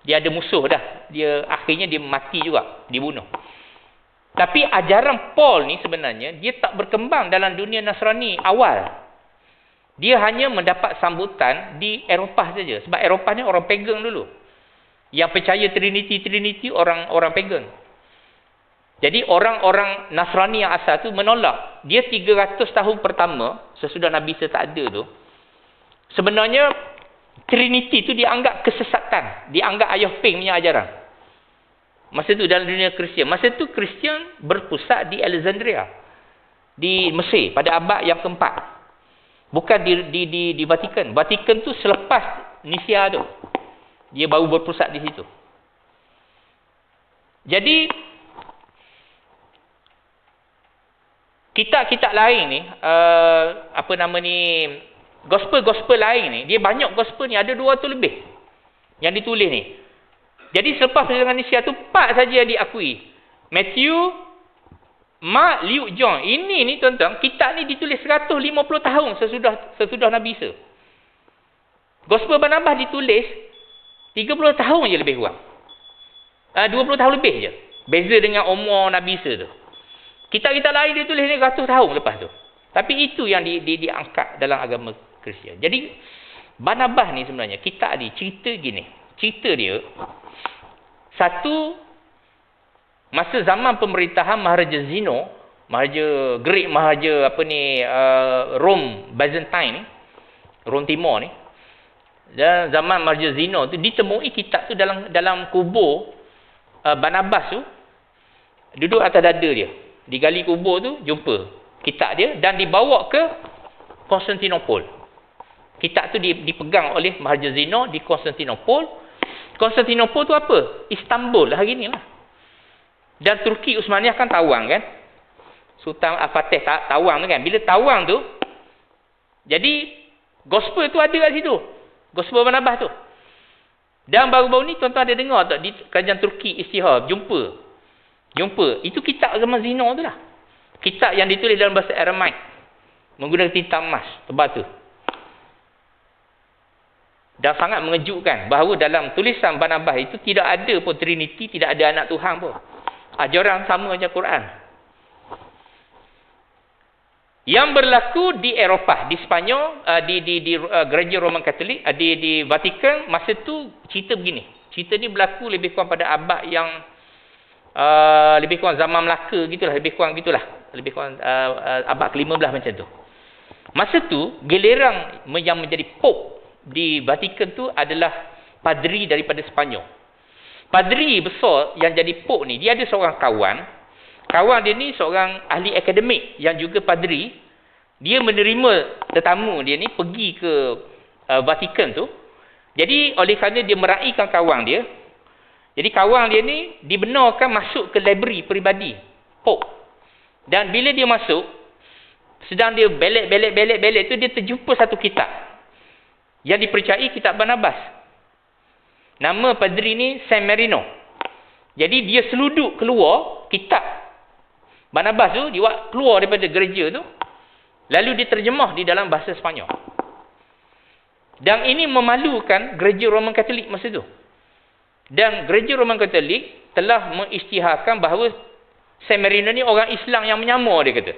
dia ada musuh dah. Akhirnya dia mati juga, dibunuh. Tapi ajaran Paul ni sebenarnya dia tak berkembang dalam dunia Nasrani awal. Dia hanya mendapat sambutan di Eropah saja. Sebab Eropah ni orang pagan dulu. Yang percaya Trinity orang pagan. Jadi orang-orang Nasrani yang asal tu menolak. Dia 300 tahun pertama sesudah Nabi Isa tak ada tu, sebenarnya Trinity tu dianggap kesesatan. Dianggap Ayah Ping punya ajaran. Masa tu dalam dunia Kristian. Masa tu Kristian berpusat di Alexandria. Di Mesir pada abad yang keempat. Bukan di Vatikan. Vatikan tu selepas Nisia tu. Dia baru berpusat di situ. Jadi kitab-kitab lain ni, gospel lain ni, dia banyak gospel ni, ada 200 lebih yang ditulis ni. Jadi selepas perjalanan Nisia tu 4 saja yang diakui. Matthew, Mark, Luke, John. Ini ni tuan-tuan, kitab ni ditulis 150 tahun sesudah Nabi Isa. Gospel Barnabas ditulis 30 tahun je lebih kurang. 20 tahun lebih je. Beza dengan umur Nabi Isa tu. Kitab-kitab lain dia tulis ni 100 tahun lepas tu. Tapi itu yang diangkat dalam agama Kristian. Jadi Barnabas ni sebenarnya kitab ni cerita gini. Cerita dia satu, masa zaman pemerintahan Maharaja Zeno, Maharaja Rome Byzantine ni, Rom Timur ni. Dan zaman Maharaja Zeno tu ditemui kitab tu dalam kubur Barnabas tu, duduk atas dada dia. Digali kubur tu jumpa kitab dia dan dibawa ke Konstantinopel. Kitab tu dipegang oleh Maharaja Zeno di Konstantinopel. Konstantinopel tu apa? Istanbul hari ni lah. Dan Turki Uthmaniyah kan tawang kan? Sultan Al-Fatih tawang tu kan? Bila tawang tu, jadi gospel tu ada kat situ. Gospel Barnabas tu. Dan baru-baru ni tuan-tuan ada dengar tak di kajian Turki Istihar, jumpa. Itu kitab zaman Zeno tu lah. Kitab yang ditulis dalam bahasa Aramaik. Menggunakan tinta emas tebal tu. Dan sangat mengejutkan bahawa dalam tulisan Barnabas itu tidak ada pun Trinity, tidak ada anak Tuhan pun. Ajaran sama macam Quran. Yang berlaku di Eropah, di Sepanyol, di gereja Roman Katolik, di Vatikan, masa tu cerita begini. Cerita ni berlaku lebih kurang pada abad yang lebih kurang zaman Melaka gitulah, lebih kurang gitulah. Lebih kurang abad ke-15 macam tu. Masa tu, giliran yang menjadi Pope di Vatikan tu adalah padri daripada Sepanyol. Padri besar yang jadi Pope ni, dia ada seorang kawan. Kawan dia ni seorang ahli akademik yang juga padri. Dia menerima tetamu dia ni pergi ke Vatikan tu. Jadi oleh kerana dia meraihkan kawan dia, jadi kawan dia ni dibenarkan masuk ke library peribadi Pope. Dan bila dia masuk, sedang dia belik tu, dia terjumpa satu kitab yang dipercayai kitab Barnabas. Nama padri ni San Marino. Jadi dia seluduk keluar kitab Barnabas tu, dia keluar daripada gereja tu, lalu diterjemah di dalam bahasa Sepanyol. Dan ini memalukan gereja Roman Katolik masa tu. Dan gereja Roman Katolik telah mengisytiharkan bahawa San Marino ni orang Islam yang menyamar, dia kata.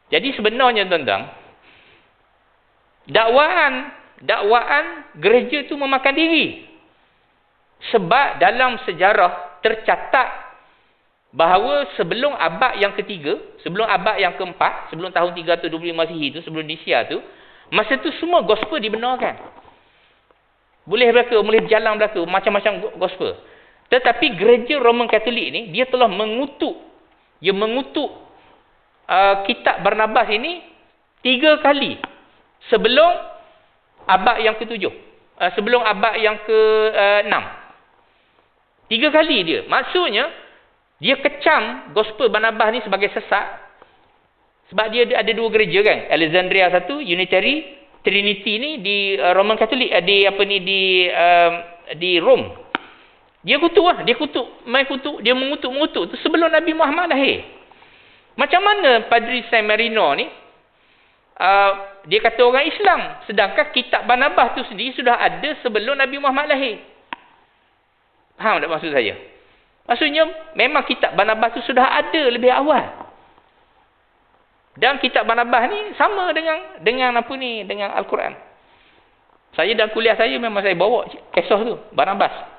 Jadi sebenarnya tuan-tuan, dakwaan gereja tu memakan diri. Sebab dalam sejarah tercatat bahawa sebelum abad yang ketiga, sebelum abad yang keempat, sebelum tahun 325 Masihi tu, sebelum Nisia tu, masa tu semua gospel dibenarkan. Boleh berjalan berlaku macam-macam gospel. Tetapi gereja Roman Katolik ni, dia telah mengutuk kitab Barnabas ini 3 kali sebelum abad yang ke-7, sebelum abad yang ke-6. 3 kali dia. Maksudnya dia kecam gospel Barnabas ni sebagai sesat. Sebab dia ada 2 gereja kan, Alexandria satu, Unitary, Trinity ni di Roman Katolik, di Rom. Dia kutuk, dia mengutuk tu sebelum Nabi Muhammad lahir. Macam mana Padri San Marino ni dia kata orang Islam, sedangkan kitab Barnabas tu sendiri sudah ada sebelum Nabi Muhammad lahir. Faham tak maksud saya? Maksudnya memang kitab Barnabas tu sudah ada lebih awal. Dan kitab Barnabas ni sama dengan Al-Quran. Saya dalam kuliah saya memang saya bawa kisah tu, Barnabas.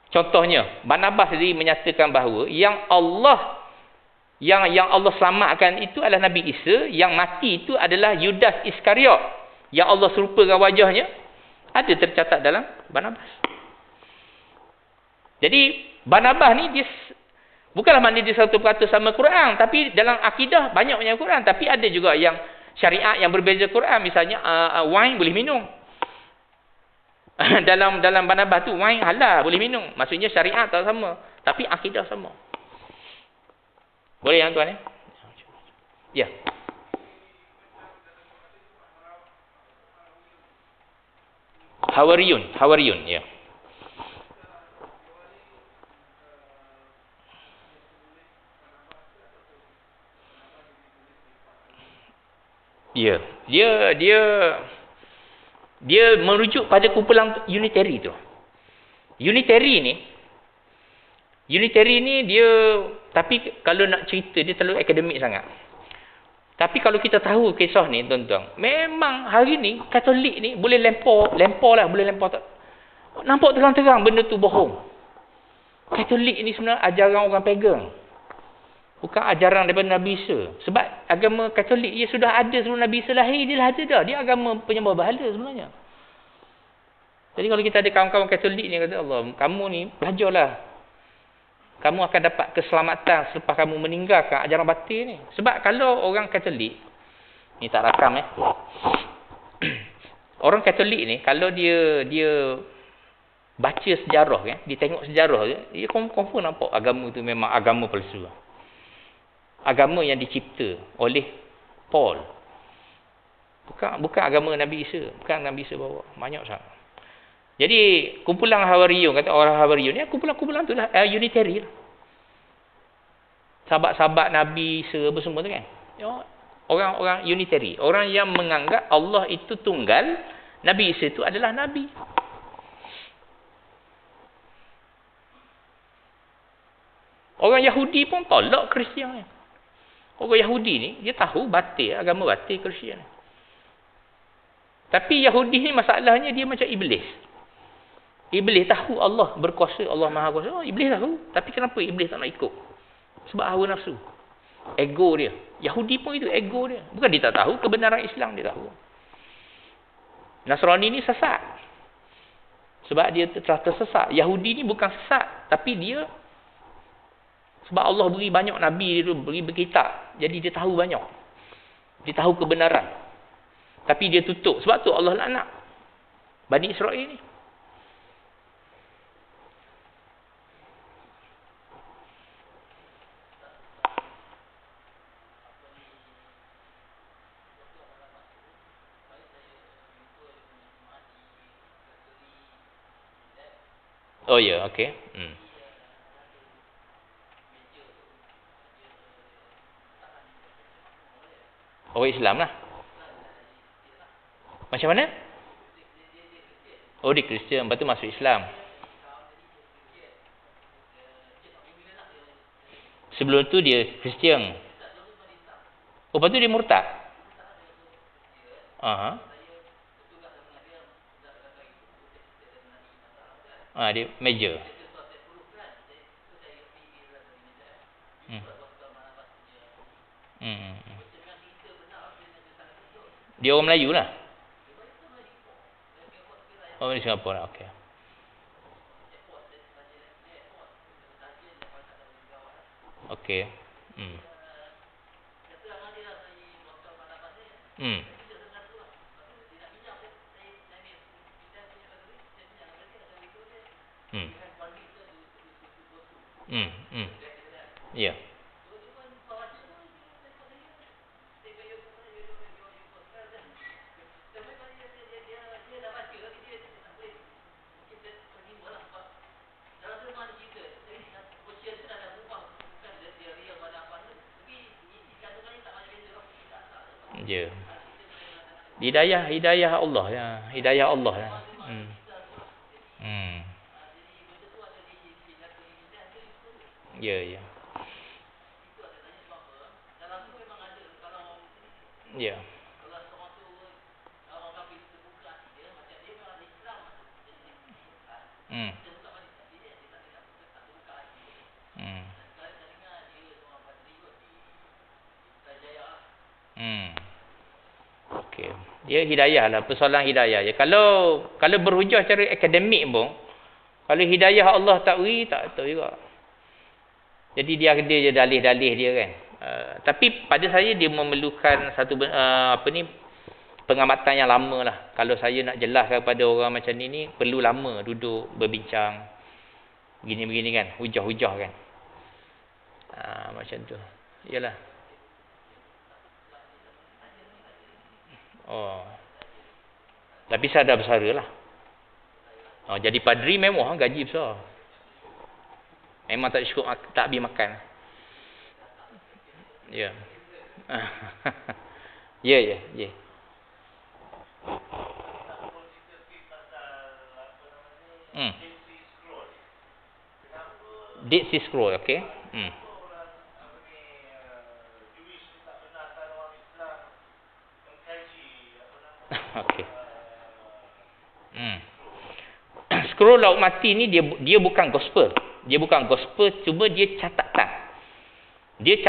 Contohnya, Barnabas sendiri menyatakan bahawa yang Allah selamatkan itu adalah Nabi Isa, yang mati itu adalah Yudas Iskariot, yang Allah serupakan wajahnya, ada tercatat dalam Barnabas. Jadi Barnabas ni dia bukanlah maknanya dia 100% sama Quran, tapi dalam akidah banyak yang Quran, tapi ada juga yang syariat yang berbeza Quran. Misalnya wine boleh minum. dalam Barnabas tu wine halal, boleh minum. Maksudnya syariat tak sama, tapi akidah sama. Boleh yang tuan ya? Ya. Hawariyun ya. Ya, dia merujuk pada kumpulan Unitary tu. Unitary ni dia, tapi kalau nak cerita dia terlalu akademik sangat. Tapi kalau kita tahu kisah ni tuan-tuan, memang hari ni Katolik ni boleh lempar tak. Nampak terang-terang benda tu bohong. Katolik ni sebenarnya ajaran orang pagan. Bukan ajaran daripada Nabi Isa. Sebab agama Katolik dia sudah ada sebelum Nabi Isa lahir, dia dah ada dah. Dia agama penyembah berhala sebenarnya. Jadi kalau kita ada kawan-kawan Katolik ni kata, Allah, kamu ni belajarlah. Kamu akan dapat keselamatan selepas kamu meninggalkan ajaran batil ni. Sebab kalau orang Katolik, ni tak rakam orang Katolik ni kalau dia baca sejarah kan, dia tengok sejarah dia confirm nampak agama tu memang agama palsu. Agama yang dicipta oleh Paul. Bukan agama Nabi Isa, bukan Nabi Isa bawa. Banyak sangat. Jadi kumpulan Hawariyun, kata orang Hawariyun ni, kumpulan tu lah Unitary lah. Sahabat-sahabat Nabi Isa apa semua tu kan. Orang Unitary, orang yang menganggap Allah itu tunggal, Nabi Isa itu adalah nabi. Orang Yahudi pun tolak Kristian ni. Orang Yahudi ni, dia tahu batil, agama batil Kristian. Tapi Yahudi ni masalahnya dia macam iblis. Iblis tahu Allah berkuasa, Allah Maha Kuasa. Oh, iblis tahu. Tapi kenapa iblis tak nak ikut? Sebab hawa nafsu. Ego dia. Yahudi pun itu, ego dia. Bukan dia tak tahu, kebenaran Islam dia tahu. Nasrani ni sesat. Sebab dia telah tersesat. Yahudi ni bukan sesat. Tapi dia, sebab Allah beri banyak Nabi dia, beri berkitab. Jadi dia tahu banyak. Dia tahu kebenaran. Tapi dia tutup. Sebab tu Allah laknat Bani Israel ni. Oh ya, yeah, okey. Orang Islam lah. Macam mana? Oh, dia Kristian, lepas tu masuk Islam. Sebelum tu dia Kristian. Oh, lepas tu dia murtad. Dia major. Dia orang Melayu lah. Oh, di Singapura. Okey. Okey. Ya. Ya. Hidayah Allah ya. Hidayah Allah ya. Ya, ya. Ya. Okey. Dia hidayah lah, persoalan hidayah je. Kalau berhujah secara akademik pun, kalau hidayah Allah tak beri, tak tahu juga. Jadi dia je dalih-dalih dia kan. Tapi pada saya dia memerlukan satu pengamatan yang lama lah. Kalau saya nak jelaskan kepada orang macam ni perlu lama duduk berbincang begini-begini kan, hujah-hujah kan. Macam tu. Yalah. Oh. Tapi sadar bersara lah. Jadi padri memang gaji besar. Memang tak cukup, tak habis makan. Ya. Ya. Dead Sea Scroll, okey. Okey. Scroll Laut Mati ni dia bukan gospel. Dia bukan gospel, cuma dia catatan. Dia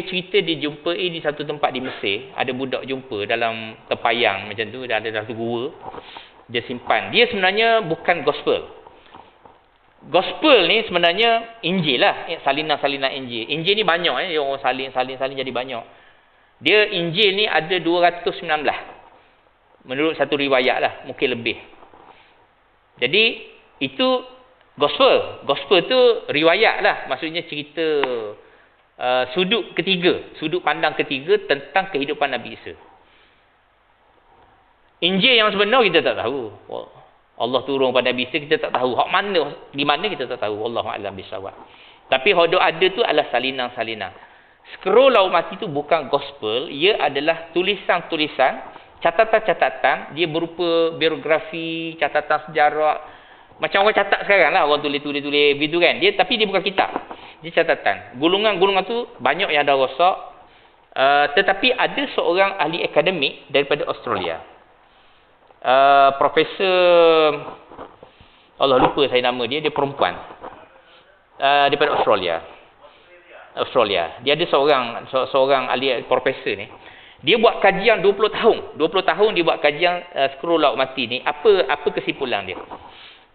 cerita dijumpai di satu tempat di Mesir, ada budak jumpa dalam terpayang macam tu, ada satu gua. Dia simpan. Dia sebenarnya bukan gospel. Gospel ni sebenarnya Injil lah, salinan-salinan Injil. Injil ni banyak orang salin jadi banyak. Dia Injil ni ada 219. Menurut satu riwayat lah, mungkin lebih. Jadi itu gospel. Gospel tu riwayat lah, maksudnya cerita sudut pandang ketiga tentang kehidupan Nabi Isa. Injil yang sebenar kita tak tahu. Allah turun pada Nabi Isa kita tak tahu. Hak mana, di mana kita tak tahu. Wallahu a'lam bissawab. Tapi hak ada tu adalah salinan-salinan. Scroll Laut Mati tu bukan gospel, ia adalah tulisan-tulisan, catatan-catatan, dia berupa biografi, catatan sejarah. Macam orang catat sekarang lah, orang tulis begitu kan. Tapi dia bukan kitab. Dia catatan. Gulungan-gulungan tu banyak yang dah rosak, Tetapi ada seorang ahli akademik daripada Australia. Profesor, Allah lupa saya nama dia perempuan. Daripada Australia. Dia ada seorang ahli profesor ni. Dia buat kajian 20 tahun. 20 tahun dia buat kajian skru laut mati ni. Apa kesimpulan dia?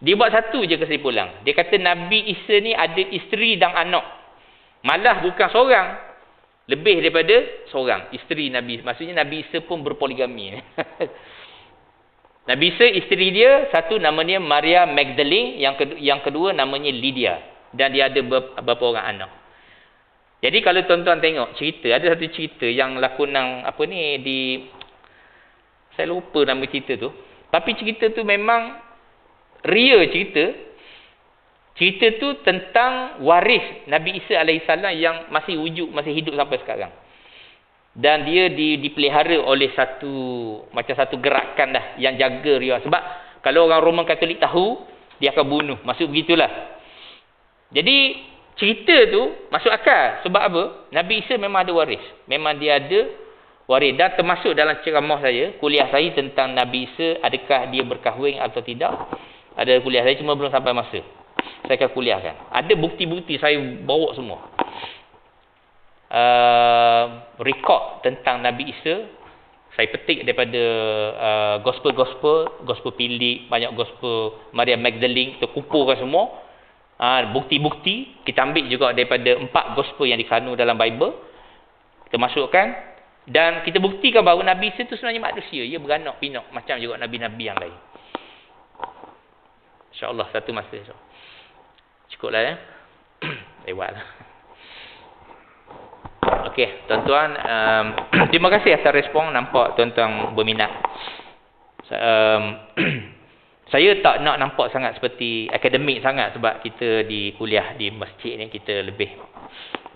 Dia buat satu je kesimpulan. Dia kata Nabi Isa ni ada isteri dan anak. Malah bukan seorang. Lebih daripada seorang. Isteri Nabi. Maksudnya Nabi Isa pun berpoligami. Nabi Isa isteri dia, satu namanya Maria Magdalene, yang kedua namanya Lydia. Dan dia ada berapa orang anak. Jadi kalau tuan-tuan tengok cerita, ada satu cerita yang lakonan saya lupa nama cerita tu. Tapi cerita tu memang real cerita. Cerita tu tentang waris Nabi Isa alaihissalam yang masih wujud, masih hidup sampai sekarang. Dan dia dipelihara oleh macam satu gerakan dah yang jaga dia. Sebab kalau orang Roman Katolik tahu, dia akan bunuh. Maksud begitulah. Jadi cerita tu masuk akal. Sebab apa? Nabi Isa memang ada waris. Memang dia ada waris. Dan termasuk dalam ceramah saya, kuliah saya tentang Nabi Isa, adakah dia berkahwin atau tidak. Ada kuliah saya, cuma belum sampai masa. Saya akan kuliahkan. Ada bukti-bukti saya bawa semua. Rekod tentang Nabi Isa saya petik daripada gospel Philip, banyak gospel Maria Magdalene, kita kumpulkan semua bukti-bukti. Kita ambil juga daripada 4 gospel yang dikandung dalam Bible, kita masukkan, dan kita buktikan bahawa Nabi Isa itu sebenarnya manusia. Ia beranak pinak macam juga Nabi-Nabi yang lain. InsyaAllah satu masa cukuplah ya. Lewatlah. Okey, tuan-tuan, terima kasih atas respon. Nampak tuan-tuan berminat. Saya tak nak nampak sangat seperti akademik sangat, sebab kita di kuliah di masjid ni kita lebih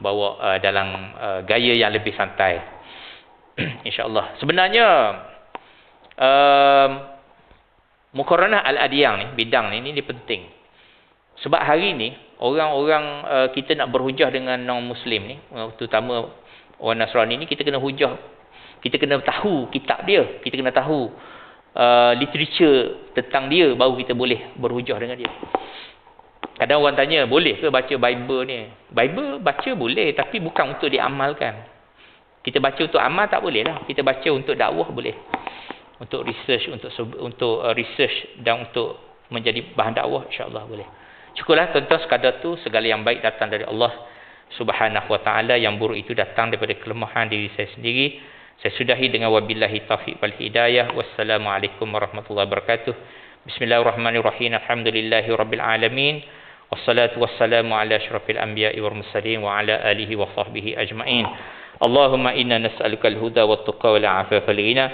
bawa dalam gaya yang lebih santai. InsyaAllah. Sebenarnya muqaranah al-adiyang ni, bidang ni dia penting. Sebab hari ni orang-orang kita nak berhujah dengan non-Muslim ni, terutama orang Nasrani ni, kita kena hujah. Kita kena tahu kitab dia, kita kena tahu literature tentang dia, baru kita boleh berhujah dengan dia. Kadang orang tanya, boleh ke baca Bible ni? Bible baca boleh, tapi bukan untuk diamalkan. Kita baca untuk amal tak boleh lah. Kita baca untuk dakwah boleh. Untuk research, untuk research dan untuk menjadi bahan dakwah, insya-Allah boleh. Cukuplah tuan-tuan, sekadar tu. Segala yang baik datang dari Allah Subhanahu wa taala, yang buruk itu datang daripada kelemahan diri saya sendiri. Saya sudahi dengan wabillahi taufiq wal hidayah. Wassalamualaikum warahmatullahi wabarakatuh. Bismillahirrahmanirrahim. Alhamdulillahi rabbil alamin. Wassalatu wassalamu ala asyrafil anbiya'i wal mursalin wa ala alihi wa sahbihi ajma'in. Allahumma inna nas'aluka al-huda wat tuqa wal 'afafa wal ghina.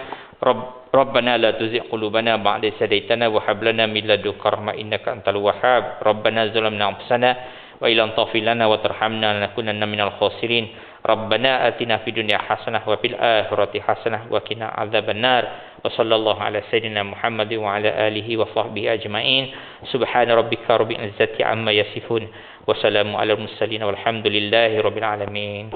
Rabbana la tuzigh qulubana ba'da idh hadaytana wa hab lana min ladunka rahmah innaka antal wahhab. Rabbana zalamna anfusana wa illam taghfir lana wa tarhamna lanakunanna minal khasirin. Rabbana atina fid dunya hasanah wa fil akhirati hasanah wa qina adzabannar. Wa sallallahu ala sayyidina Muhammad wa ala alihi wa sahbihi ajma'in. Subhana rabbika rabbil izzati amma yasifun wa salamun alal mursalin walhamdulillahi rabbil alamin.